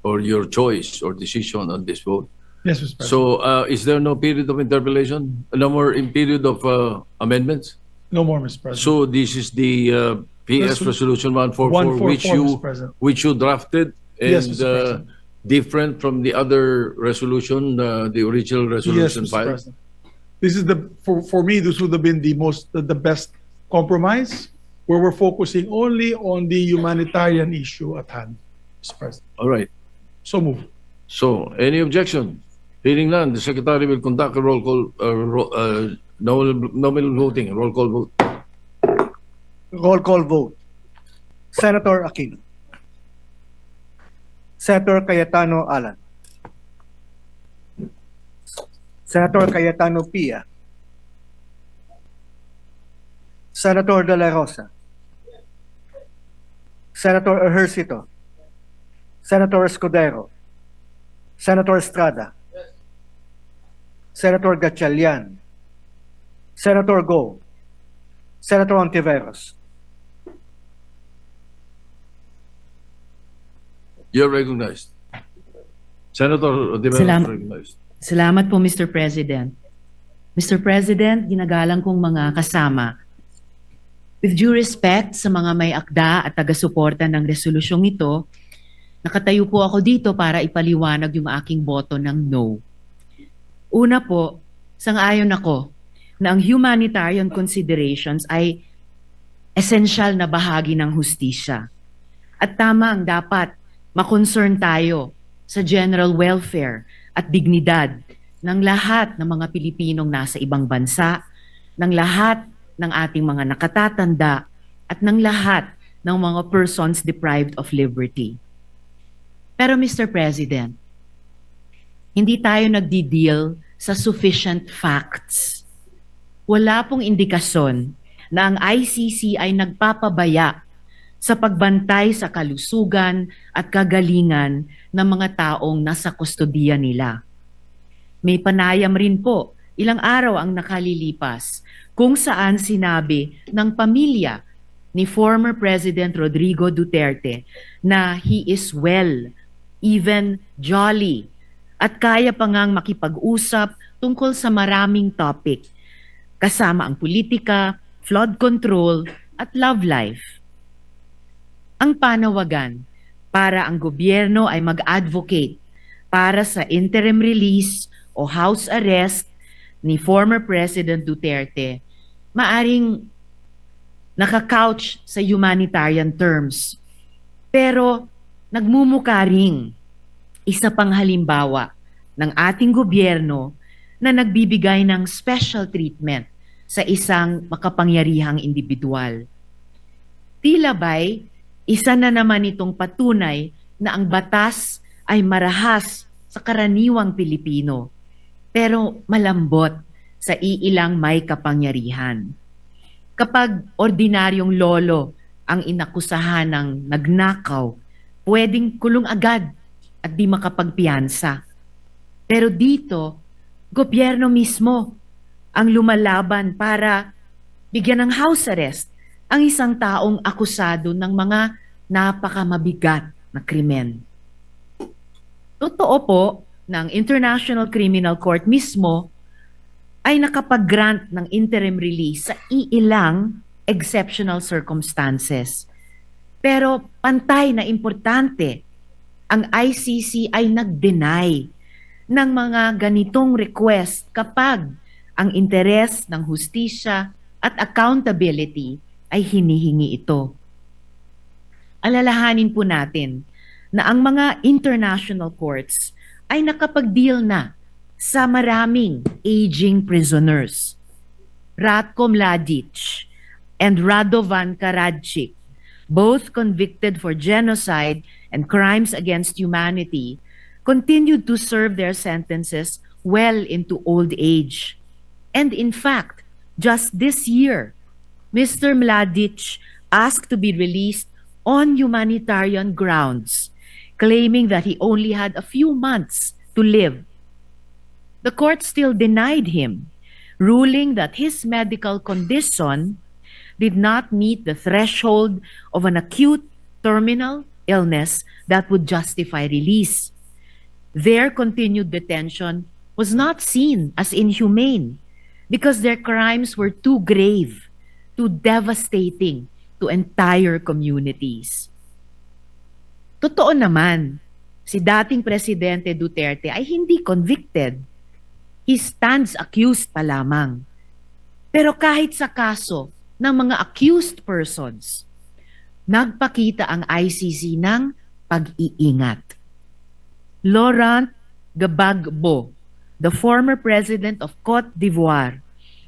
or your choice or decision on this vote. Yes, Mr. President. So, is there no period of interpolation? No more in period of amendments? No more, Mr. President. So this is the PS Resolution 144, 144, Mr. President. which you drafted, Yes, and Mr. President. different from the other resolution, the original Yes, resolution Mr. filed. President. This is for me, this would have been the best compromise, where we're focusing only on the humanitarian issue at hand, Mr. President. All right. So move. So, any objection? Hearing none, the Secretary will conduct a roll call, nominal voting, roll call vote. Roll call vote. Senator Aquino. Senator Cayetano Alan. Senator Cayetano Pia. Senator De La Rosa. Senator Ejercito. Senator Escudero. Senator Estrada. Senator Gatchalian. Senator Go. Senator Ontiveros. You're recognized. Senator Di Salamat. recognized. Salamat po, Mr. President. Mr. President, ginagalang kong mga kasama, with due respect sa mga may akda at taga-suporta ng resolusyong ito, nakatayo po ako dito para ipaliwanag yung aking boto ng no. Una po, sang-ayon ako na ang humanitarian considerations ay essential na bahagi ng hustisya. At tama ang dapat makonsern tayo sa general welfare at dignidad ng lahat ng mga Pilipinong nasa ibang bansa, ng lahat ng ating mga nakatatanda, at ng lahat ng mga persons deprived of liberty. Pero Mr. President, hindi tayo nagdi-deal sa sufficient facts. Wala pong indikasyon na ang ICC ay nagpapabaya sa pagbantay sa kalusugan at kagalingan ng mga taong nasa kustodiya nila. May panayam rin po, ilang araw ang nakalilipas, kung saan sinabi ng pamilya ni former President Rodrigo Duterte na he is well, even jolly, at kaya pa ngang makipag-usap tungkol sa maraming topic, kasama ang politika, flood control, at love life. Ang panawagan para ang gobyerno ay mag-advocate para sa interim release o house arrest ni former President Duterte, maaring nakakouch sa humanitarian terms. Pero nagmumukha ring isa pang halimbawa ng ating gobyerno na nagbibigay ng special treatment sa isang makapangyarihang individual. Tila ba'y isa na naman itong patunay na ang batas ay marahas sa karaniwang Pilipino, pero malambot sa iilang may kapangyarihan. Kapag ordinaryong lolo ang inakusahan ng nagnakaw, pwedeng kulong agad at di makapagpiyansa. Pero dito, gobyerno mismo ang lumalaban para bigyan ng house arrest ang isang taong akusado ng mga napakamabigat na krimen. Totoo po na ang International Criminal Court mismo ay nakapag-grant ng interim release sa iilang exceptional circumstances. Pero pantay na importante, ang ICC ay nag-deny ng mga ganitong request kapag ang interes ng hustisya at accountability ay hinihingi ito. Alalahanin po natin na ang mga international courts ay nakapag-deal na sa maraming aging prisoners. Ratko Mladic and Radovan Karadzic, both convicted for genocide and crimes against humanity, continued to serve their sentences well into old age. And in fact, just this year, Mr. Mladic asked to be released on humanitarian grounds, claiming that he only had a few months to live. The court still denied him, ruling that his medical condition did not meet the threshold of an acute terminal illness that would justify release. Their continued detention was not seen as inhumane because their crimes were too grave, too devastating to entire communities. Totoo naman, si dating Presidente Duterte ay hindi convicted. He stands accused pa lamang. Pero kahit sa kaso ng mga accused persons, nagpakita ang ICC ng pag-iingat. Laurent Gbagbo, the former president of Cote d'Ivoire,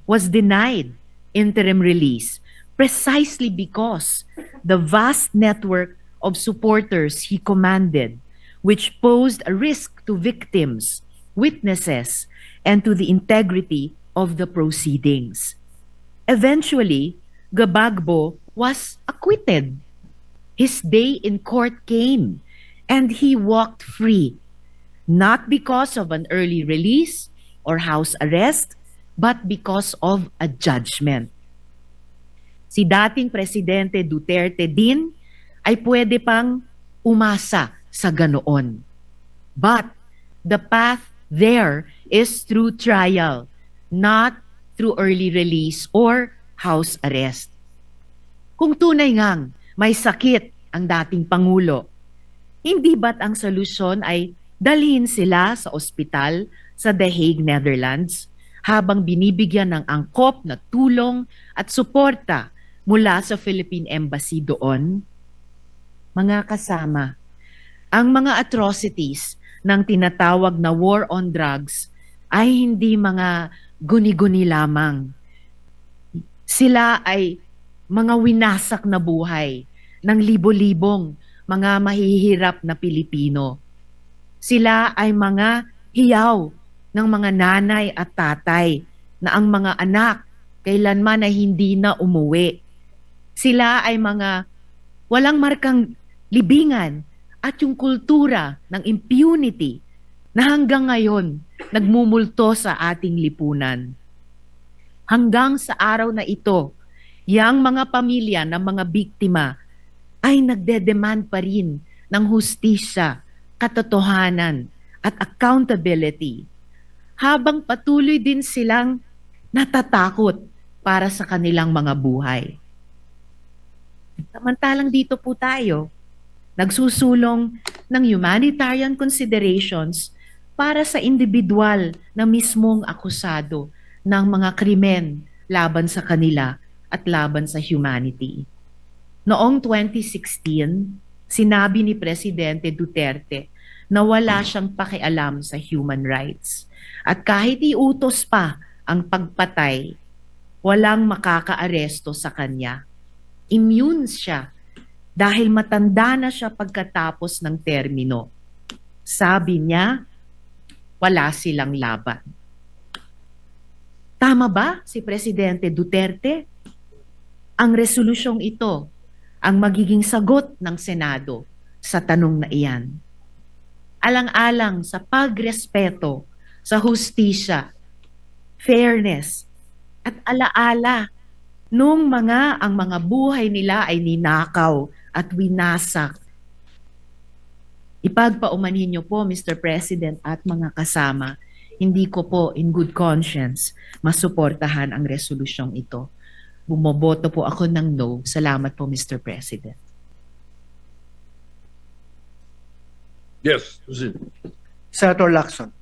was denied interim release precisely because the vast network of supporters he commanded, which posed a risk to victims, witnesses, and to the integrity of the proceedings. Eventually, Gbagbo was acquitted. His day in court came, and he walked free, not because of an early release or house arrest, but because of a judgment. Si dating Presidente Duterte din ay pwede pang umasa sa ganoon. But the path there is through trial, not through early release or house arrest. Kung tunay ngang may sakit ang dating Pangulo, hindi ba't ang solusyon ay dalhin sila sa ospital sa The Hague, Netherlands, habang binibigyan ng angkop na tulong at suporta mula sa Philippine Embassy doon? Mga kasama, ang mga atrocities ng tinatawag na war on drugs ay hindi mga guni-guni lamang. Sila ay mga winasak na buhay ng libo-libong mga mahihirap na Pilipino. Sila ay mga hiyaw ng mga nanay at tatay na ang mga anak kailanman ay hindi na umuwi. Sila ay mga walang markang libingan at yung kultura ng impunity na hanggang ngayon nagmumulto sa ating lipunan. Hanggang sa araw na ito, yang mga pamilya ng mga biktima ay nagdedemand pa rin ng hustisya, katotohanan at accountability, habang patuloy din silang natatakot para sa kanilang mga buhay. Samantalang dito po tayo, nagsusulong ng humanitarian considerations para sa individual na mismong akusado ng mga krimen laban sa kanila at laban sa humanity. Noong 2016, sinabi ni Presidente Duterte na wala siyang pakialam sa human rights. At kahit iutos pa ang pagpatay, walang makakaaresto sa kanya. Immune siya dahil matanda na siya pagkatapos ng termino. Sabi niya, wala silang laban. Tama ba si Presidente Duterte? Ang resolusyong ito ang magiging sagot ng Senado sa tanong na iyan. Alang-alang sa pagrespeto sa hustisya, fairness, at alaala nung ang mga buhay nila ay ninakaw at winasak. Ipagpaumanhin niyo po, Mr. President at mga kasama, hindi ko po in good conscience masuportahan ang resolusyong ito. Bumoboto po ako ng no. Salamat po, Mr. President. Yes, proceed. Senator Lacson.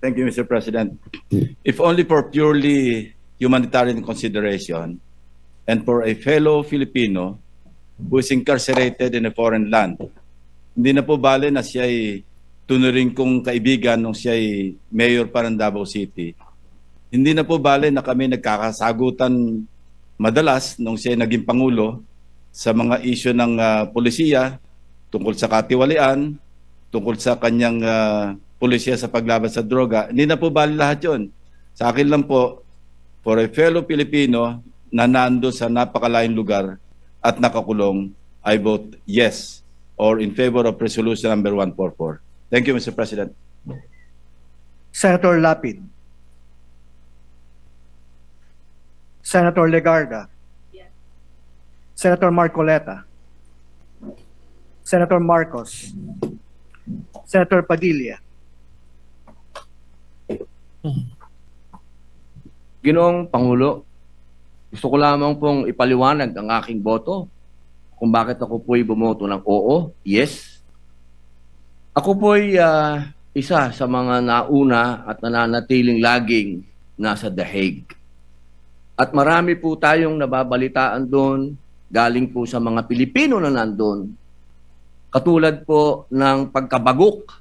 Thank you, Mr. President. If only for purely humanitarian consideration and for a fellow Filipino who is incarcerated in a foreign land, hindi na po bale na siya ay tunuring kong kaibigan nung siya ay mayor pa ng Davao City. Hindi na po bale na kami nagkakasagutan madalas nung siya ay naging Pangulo sa mga isyu ng polisiya tungkol sa katiwalian, tungkol sa kanyang polisiya sa paglaban sa droga. Hindi na po bali lahat yun. Sa akin lang po, for a fellow Filipino na nando sa napakalayong lugar at nakakulong, I vote yes or in favor of resolution number 144. Thank you, Mr. President. Senator Lapid. Senator Legarda. Senator Marcoleta. Senator Marcos. Senator Padilla. Ginoong Pangulo, gusto ko lamang pong ipaliwanag ang aking boto kung bakit ako po'y bumoto ng oo, yes. Ako po'y isa sa mga nauna at nananatiling laging nasa The Hague. At marami po tayong nababalitaan doon, galing po sa mga Pilipino na nandun. Katulad po ng pagkabagok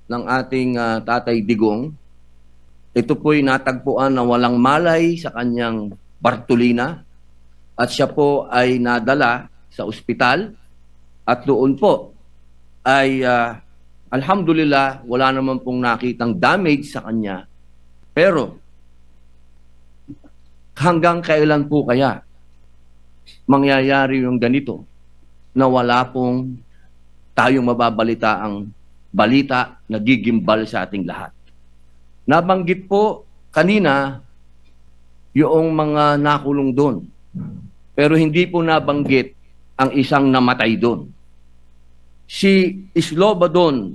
ng ating Tatay Digong. Ito po'y natagpuan na walang malay sa kanyang Bartolina at siya po ay nadala sa ospital at doon po ay alhamdulillah wala naman pong nakitang damage sa kanya. Pero hanggang kailan po kaya mangyayari yung ganito na wala pong tayong mababalita ang balita na gigimbal sa ating lahat? Nabanggit po kanina yung mga nakulong doon. Pero hindi po nabanggit ang isang namatay doon. Si Slobodan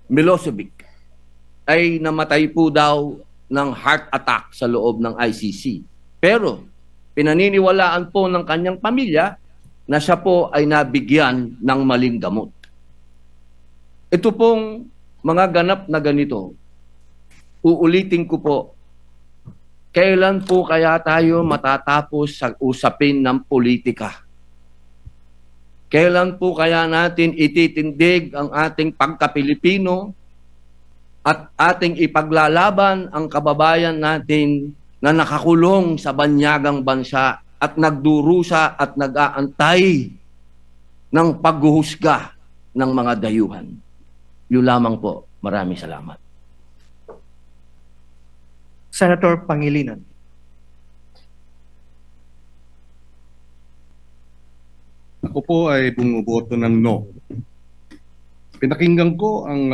Milosevic ay namatay po daw ng heart attack sa loob ng ICC. Pero pinaniniwalaan po ng kanyang pamilya na siya po ay nabigyan ng maling gamot. Ito pong mga ganap na ganito, uulitin ko po, kailan po kaya tayo matatapos sa usapin ng politika? Kailan po kaya natin ititindig ang ating pagka-Pilipino at ating ipaglalaban ang kababayan natin na nakakulong sa banyagang bansa at nagdurusa at nag-aantay ng paghuhusga ng mga dayuhan? Yun lamang po. Maraming salamat. Senator Pangilinan. Ako po ay bumuboto ng no. Pinakinggan ko ang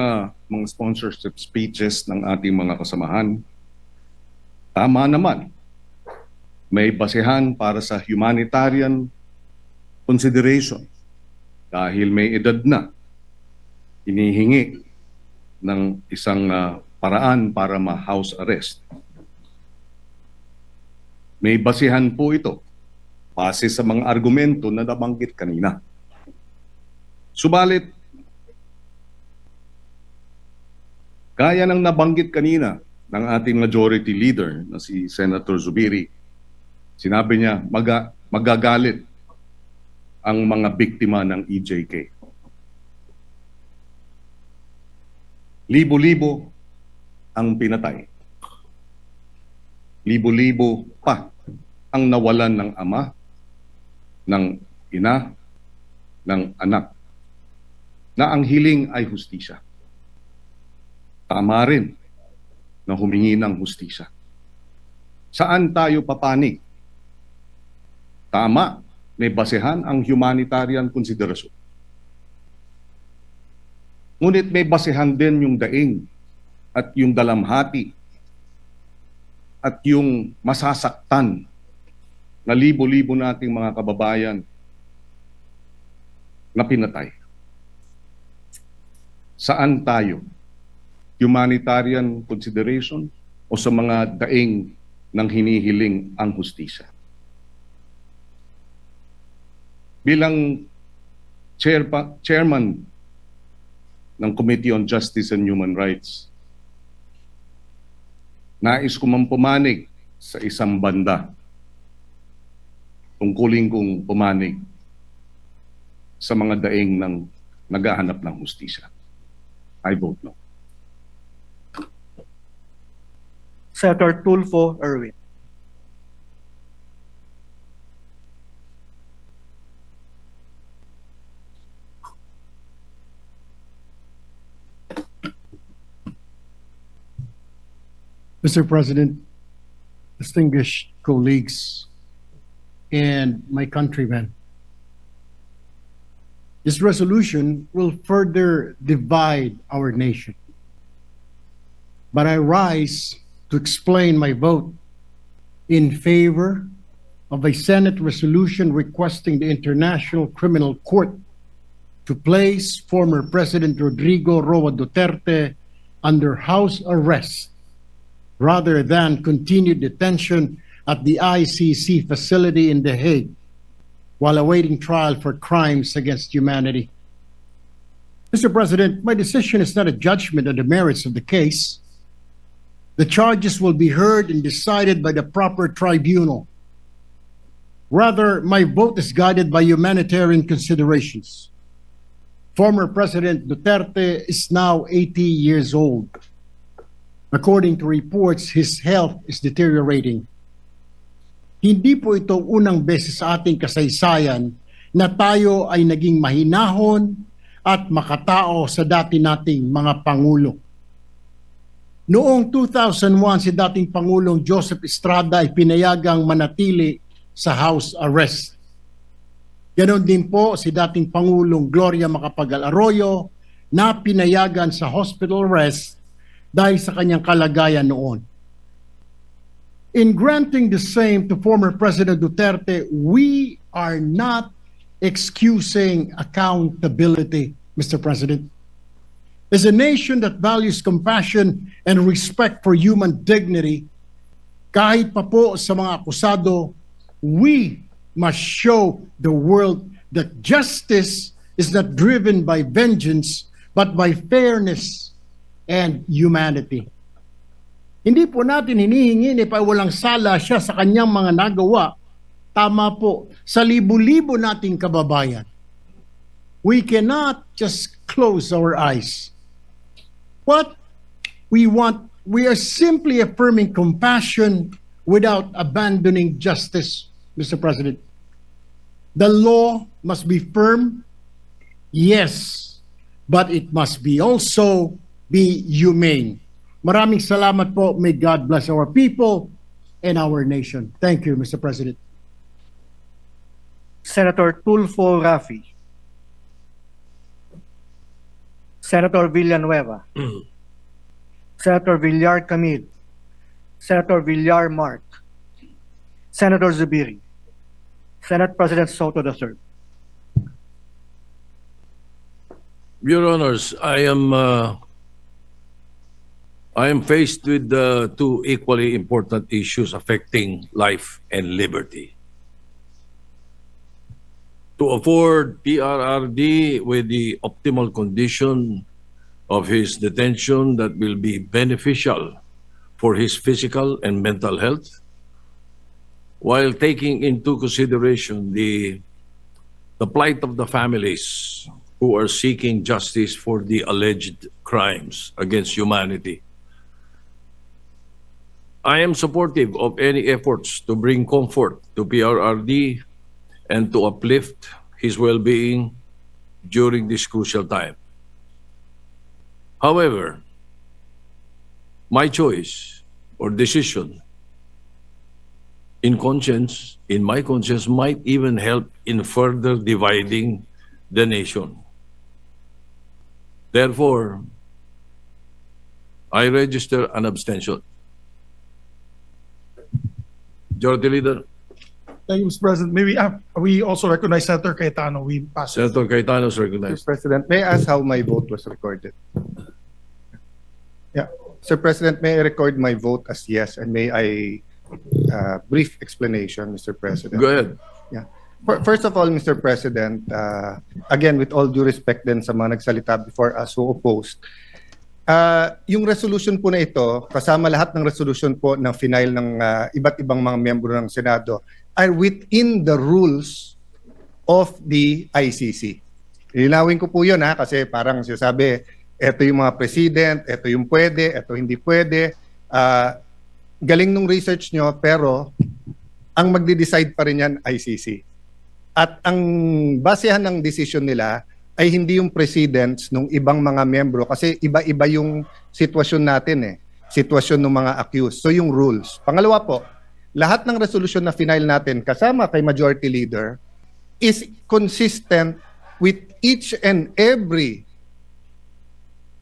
mga sponsorship speeches ng ating mga kasamahan. Tama naman. May basehan para sa humanitarian consideration dahil may edad na. Hinihingi ng isang paraan para ma-house arrest. May basihan po ito base sa mga argumento na nabanggit kanina. Subalit, gaya ng nabanggit kanina ng ating majority leader na si Senator Zubiri, sinabi niya magagalit ang mga biktima ng EJK. Libo-libo ang pinatay. Libo-libo pa ang nawalan ng ama, ng ina, ng anak, na ang hiling ay hustisya. Tama rin na humingi ng hustisya. Saan tayo papanig? Tama, may basehan ang humanitarian konsiderasyon. Ngunit may basehan din yung daing at yung dalamhati at yung masasaktan na libo-libo nating mga kababayan na pinatay. Saan tayo? Humanitarian consideration o sa mga daing ng hinihiling ang hustisya? Bilang chairman ng Committee on Justice and Human Rights. Nais ko mang pumanig sa isang banda. Tungkulin kong pumanig sa mga daing ng naghahanap ng hustisya. I vote no. Senator Tulfo Erwin. Mr. President, distinguished colleagues, and my countrymen, this resolution will further divide our nation. But I rise to explain my vote in favor of a Senate resolution requesting the International Criminal Court to place former President Rodrigo Roa Duterte under house arrest rather than continued detention at the ICC facility in The Hague while awaiting trial for crimes against humanity. Mr. President, my decision is not a judgment on the merits of the case. The charges will be heard and decided by the proper tribunal. Rather, my vote is guided by humanitarian considerations. Former President Duterte is now 80 years old. According to reports, his health is deteriorating. Hindi po ito unang beses sa ating kasaysayan na tayo ay naging mahinahon at makatao sa dati nating mga pangulo. Noong 2001, si dating Pangulong Joseph Estrada ay pinayagang manatili sa house arrest. Ganon din po si dating Pangulong Gloria Macapagal Arroyo na pinayagan sa hospital arrest dahil sa kanyang kalagayan noon. In granting the same to former President Duterte, we are not excusing accountability, Mr. President. As a nation that values compassion and respect for human dignity, kahit pa po sa mga akusado, we must show the world that justice is not driven by vengeance, but by fairness and humanity. Hindi po natin hinihingi ni walang sala siya sa kanyang mga nagawa. Tama po, sa libu-libo nating kababayan. We cannot just close our eyes. What we want, we are simply affirming compassion without abandoning justice, Mr. President. The law must be firm, yes, but it must be also be humane. Maraming salamat po. May God bless our people and our nation. Thank you, Mr. President. Senator Tulfo Rafi. Senator Villanueva. Senator Villar Camille. Senator Villar Mark. Senator Zubiri. Senate President Soto III. Your Honors, I am faced with two equally important issues affecting life and liberty. To afford PRRD with the optimal condition of his detention that will be beneficial for his physical and mental health, while taking into consideration the plight of the families who are seeking justice for the alleged crimes against humanity. I am supportive of any efforts to bring comfort to PRRD and to uplift his well-being during this crucial time. However, my choice or decision in my conscience might even help in further dividing the nation. Therefore, I register an abstention. Majority Leader. Thank you, Mr. President. Maybe we also recognize Senator Cayetano. We pass. Senator Cayetano is Mr. recognized. President, may I ask how my vote was recorded? Yeah. Sir President, may I record my vote as yes, and may I brief explanation, Mr. President? Go ahead. Yeah. First of all, Mr. President, again, with all due respect din sa mga nagsalita before us who opposed, yung resolution po na ito, kasama lahat ng resolution po ng final ng iba't ibang mga miyembro ng Senado, are within the rules of the ICC. Linawin ko po yun kasi parang sinasabi, ito yung mga president, ito yung pwede, ito hindi pwede. Galing nung research nyo, pero ang magde-decide pa rin yan ICC. At ang basehan ng decision nila ay hindi yung presidents ng ibang mga membro kasi iba-iba yung sitwasyon natin sitwasyon ng mga accused. So yung rules. Pangalawa po, lahat ng resolution na final natin kasama kay Majority Leader is consistent with each and every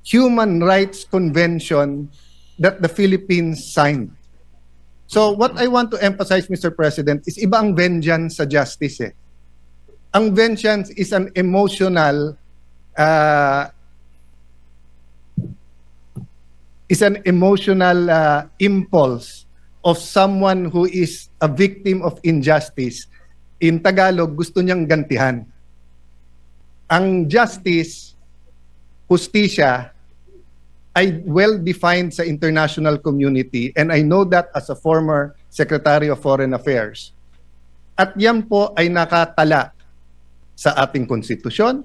human rights convention that the Philippines signed. So what I want to emphasize, Mr. President, is iba ang vengeance sa justice Ang vengeance is an emotional impulse of someone who is a victim of injustice. In Tagalog, gusto niyang gantihan. Ang justice, hustisya, ay well-defined sa international community, and I know that as a former Secretary of Foreign Affairs. At yan po ay nakatala sa ating konstitusyon,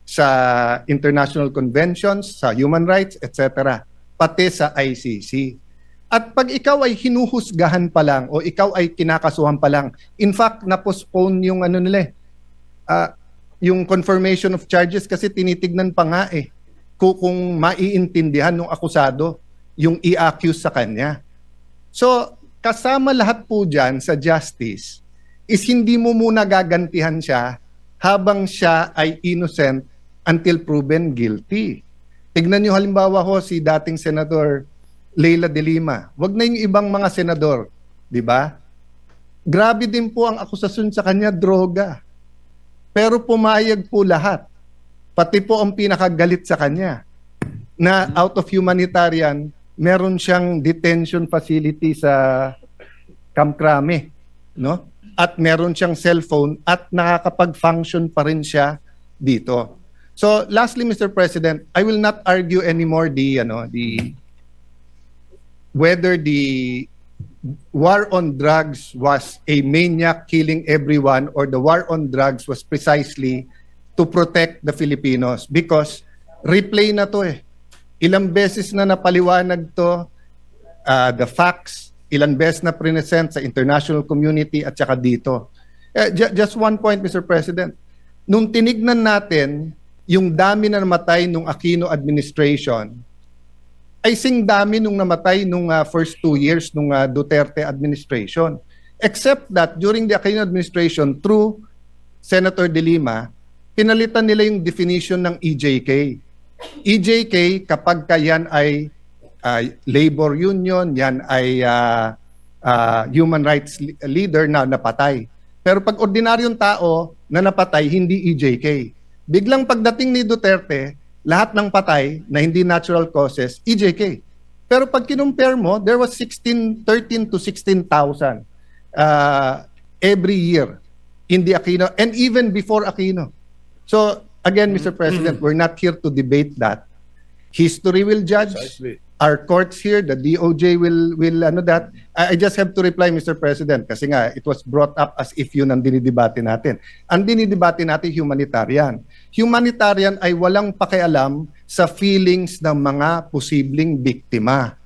sa international conventions, sa human rights, etc., pati sa ICC. At pag ikaw ay hinuhusgahan pa lang o ikaw ay kinakasuhan pa lang, in fact, na-postpone yung yung confirmation of charges kasi tinitignan pa nga kung maiintindihan ng akusado yung i-accuse sa kanya. So, kasama lahat po dyan sa justice is hindi mo muna gagantihan siya habang siya ay innocent until proven guilty. Tignan niyo halimbawa si dating Senador Leila de Lima. Wag na yung ibang mga senador, di ba? Grabe din po ang akusasyon sa kanya, droga. Pero pumayag po lahat. Pati po ang pinakagalit sa kanya na out of humanitarian, meron siyang detention facility sa Camp Crame, no? At meron siyang cellphone at nakakapag-function pa rin siya dito. So lastly, Mr. President, I will not argue anymore whether the war on drugs was a maniac killing everyone or the war on drugs was precisely to protect the Filipinos, because replay na to Ilang beses na napaliwanag to, the facts, ilang beses na present sa international community at saka dito. Just one point, Mr. President. Nung tinignan natin yung dami na namatay nung Aquino administration, ay sing dami nung namatay nung first 2 years nung Duterte administration. Except that during the Aquino administration, through Senator De Lima, pinalitan nila yung definition ng EJK. EJK, kapag yan ay labor union, yan ay human rights leader na napatay. Pero pag ordinaryong tao na napatay, hindi EJK. Biglang pagdating ni Duterte, lahat ng patay na hindi natural causes, EJK. Pero pag kinumpare mo, there was 13 to 16,000 every year in the Aquino, and even before Aquino. So, again, Mr. President, we're not here to debate that. History will judge. Precisely. Our courts here, the DOJ will that. I just have to reply, Mr. President, kasi nga, it was brought up as if yun ang dinidebate natin. Ang dinidebate natin, humanitarian. Humanitarian ay walang pakialam sa feelings ng mga posibleng biktima.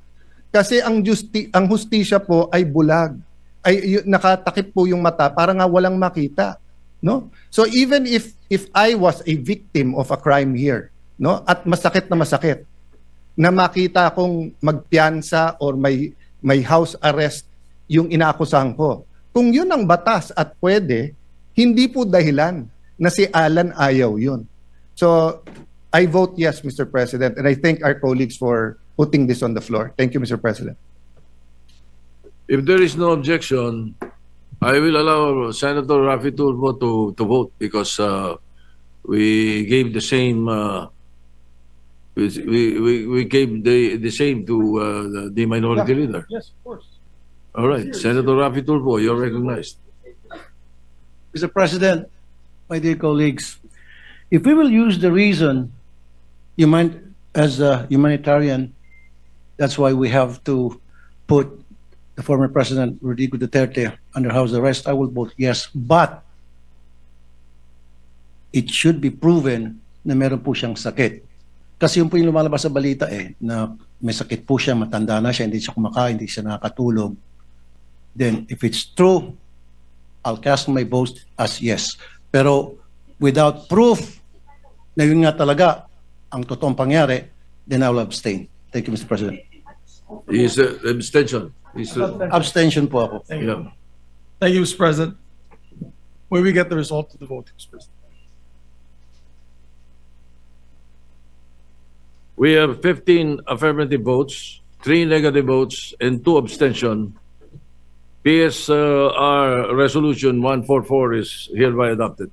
Kasi ang hustisya po ay bulag. Ay nakatakip po yung mata para nga walang makita, no? So even if I was a victim of a crime here, no, at masakit na makita kong magpiyansa or may house arrest yung inaakusahan ko. Kung yun ang batas at pwede, hindi po dahilan na si Alan ayaw yun. So, I vote yes, Mr. President, and I thank our colleagues for putting this on the floor. Thank you, Mr. President. If there is no objection, I will allow Senator Raffy Tulfo to vote because we gave the same we gave the same to the minority leader. Yes, of course. All right, Senator Raffy Tulfo, you're recognized. Mr. President, my dear colleagues, if we will use the reason as a humanitarian, that's why we have to put the former President Rodrigo Duterte under house arrest, I will vote yes. But it should be proven na meron po siyang sakit. Kasi yun po yung lumalabas sa balita na may sakit po siya, matanda na siya, hindi siya kumakain, hindi siya nakakatulog. Then, if it's true, I'll cast my vote as yes. Pero without proof na yun nga talaga ang totoong pangyari, then I will abstain. Thank you, Mr. President. Is abstention. Abstention po ako. Yeah. Thank you, Mr. President. When we get the result of the vote, Mr. President. We have 15 affirmative votes, 3 negative votes, and 2 abstention. PSR Resolution 144 is hereby adopted.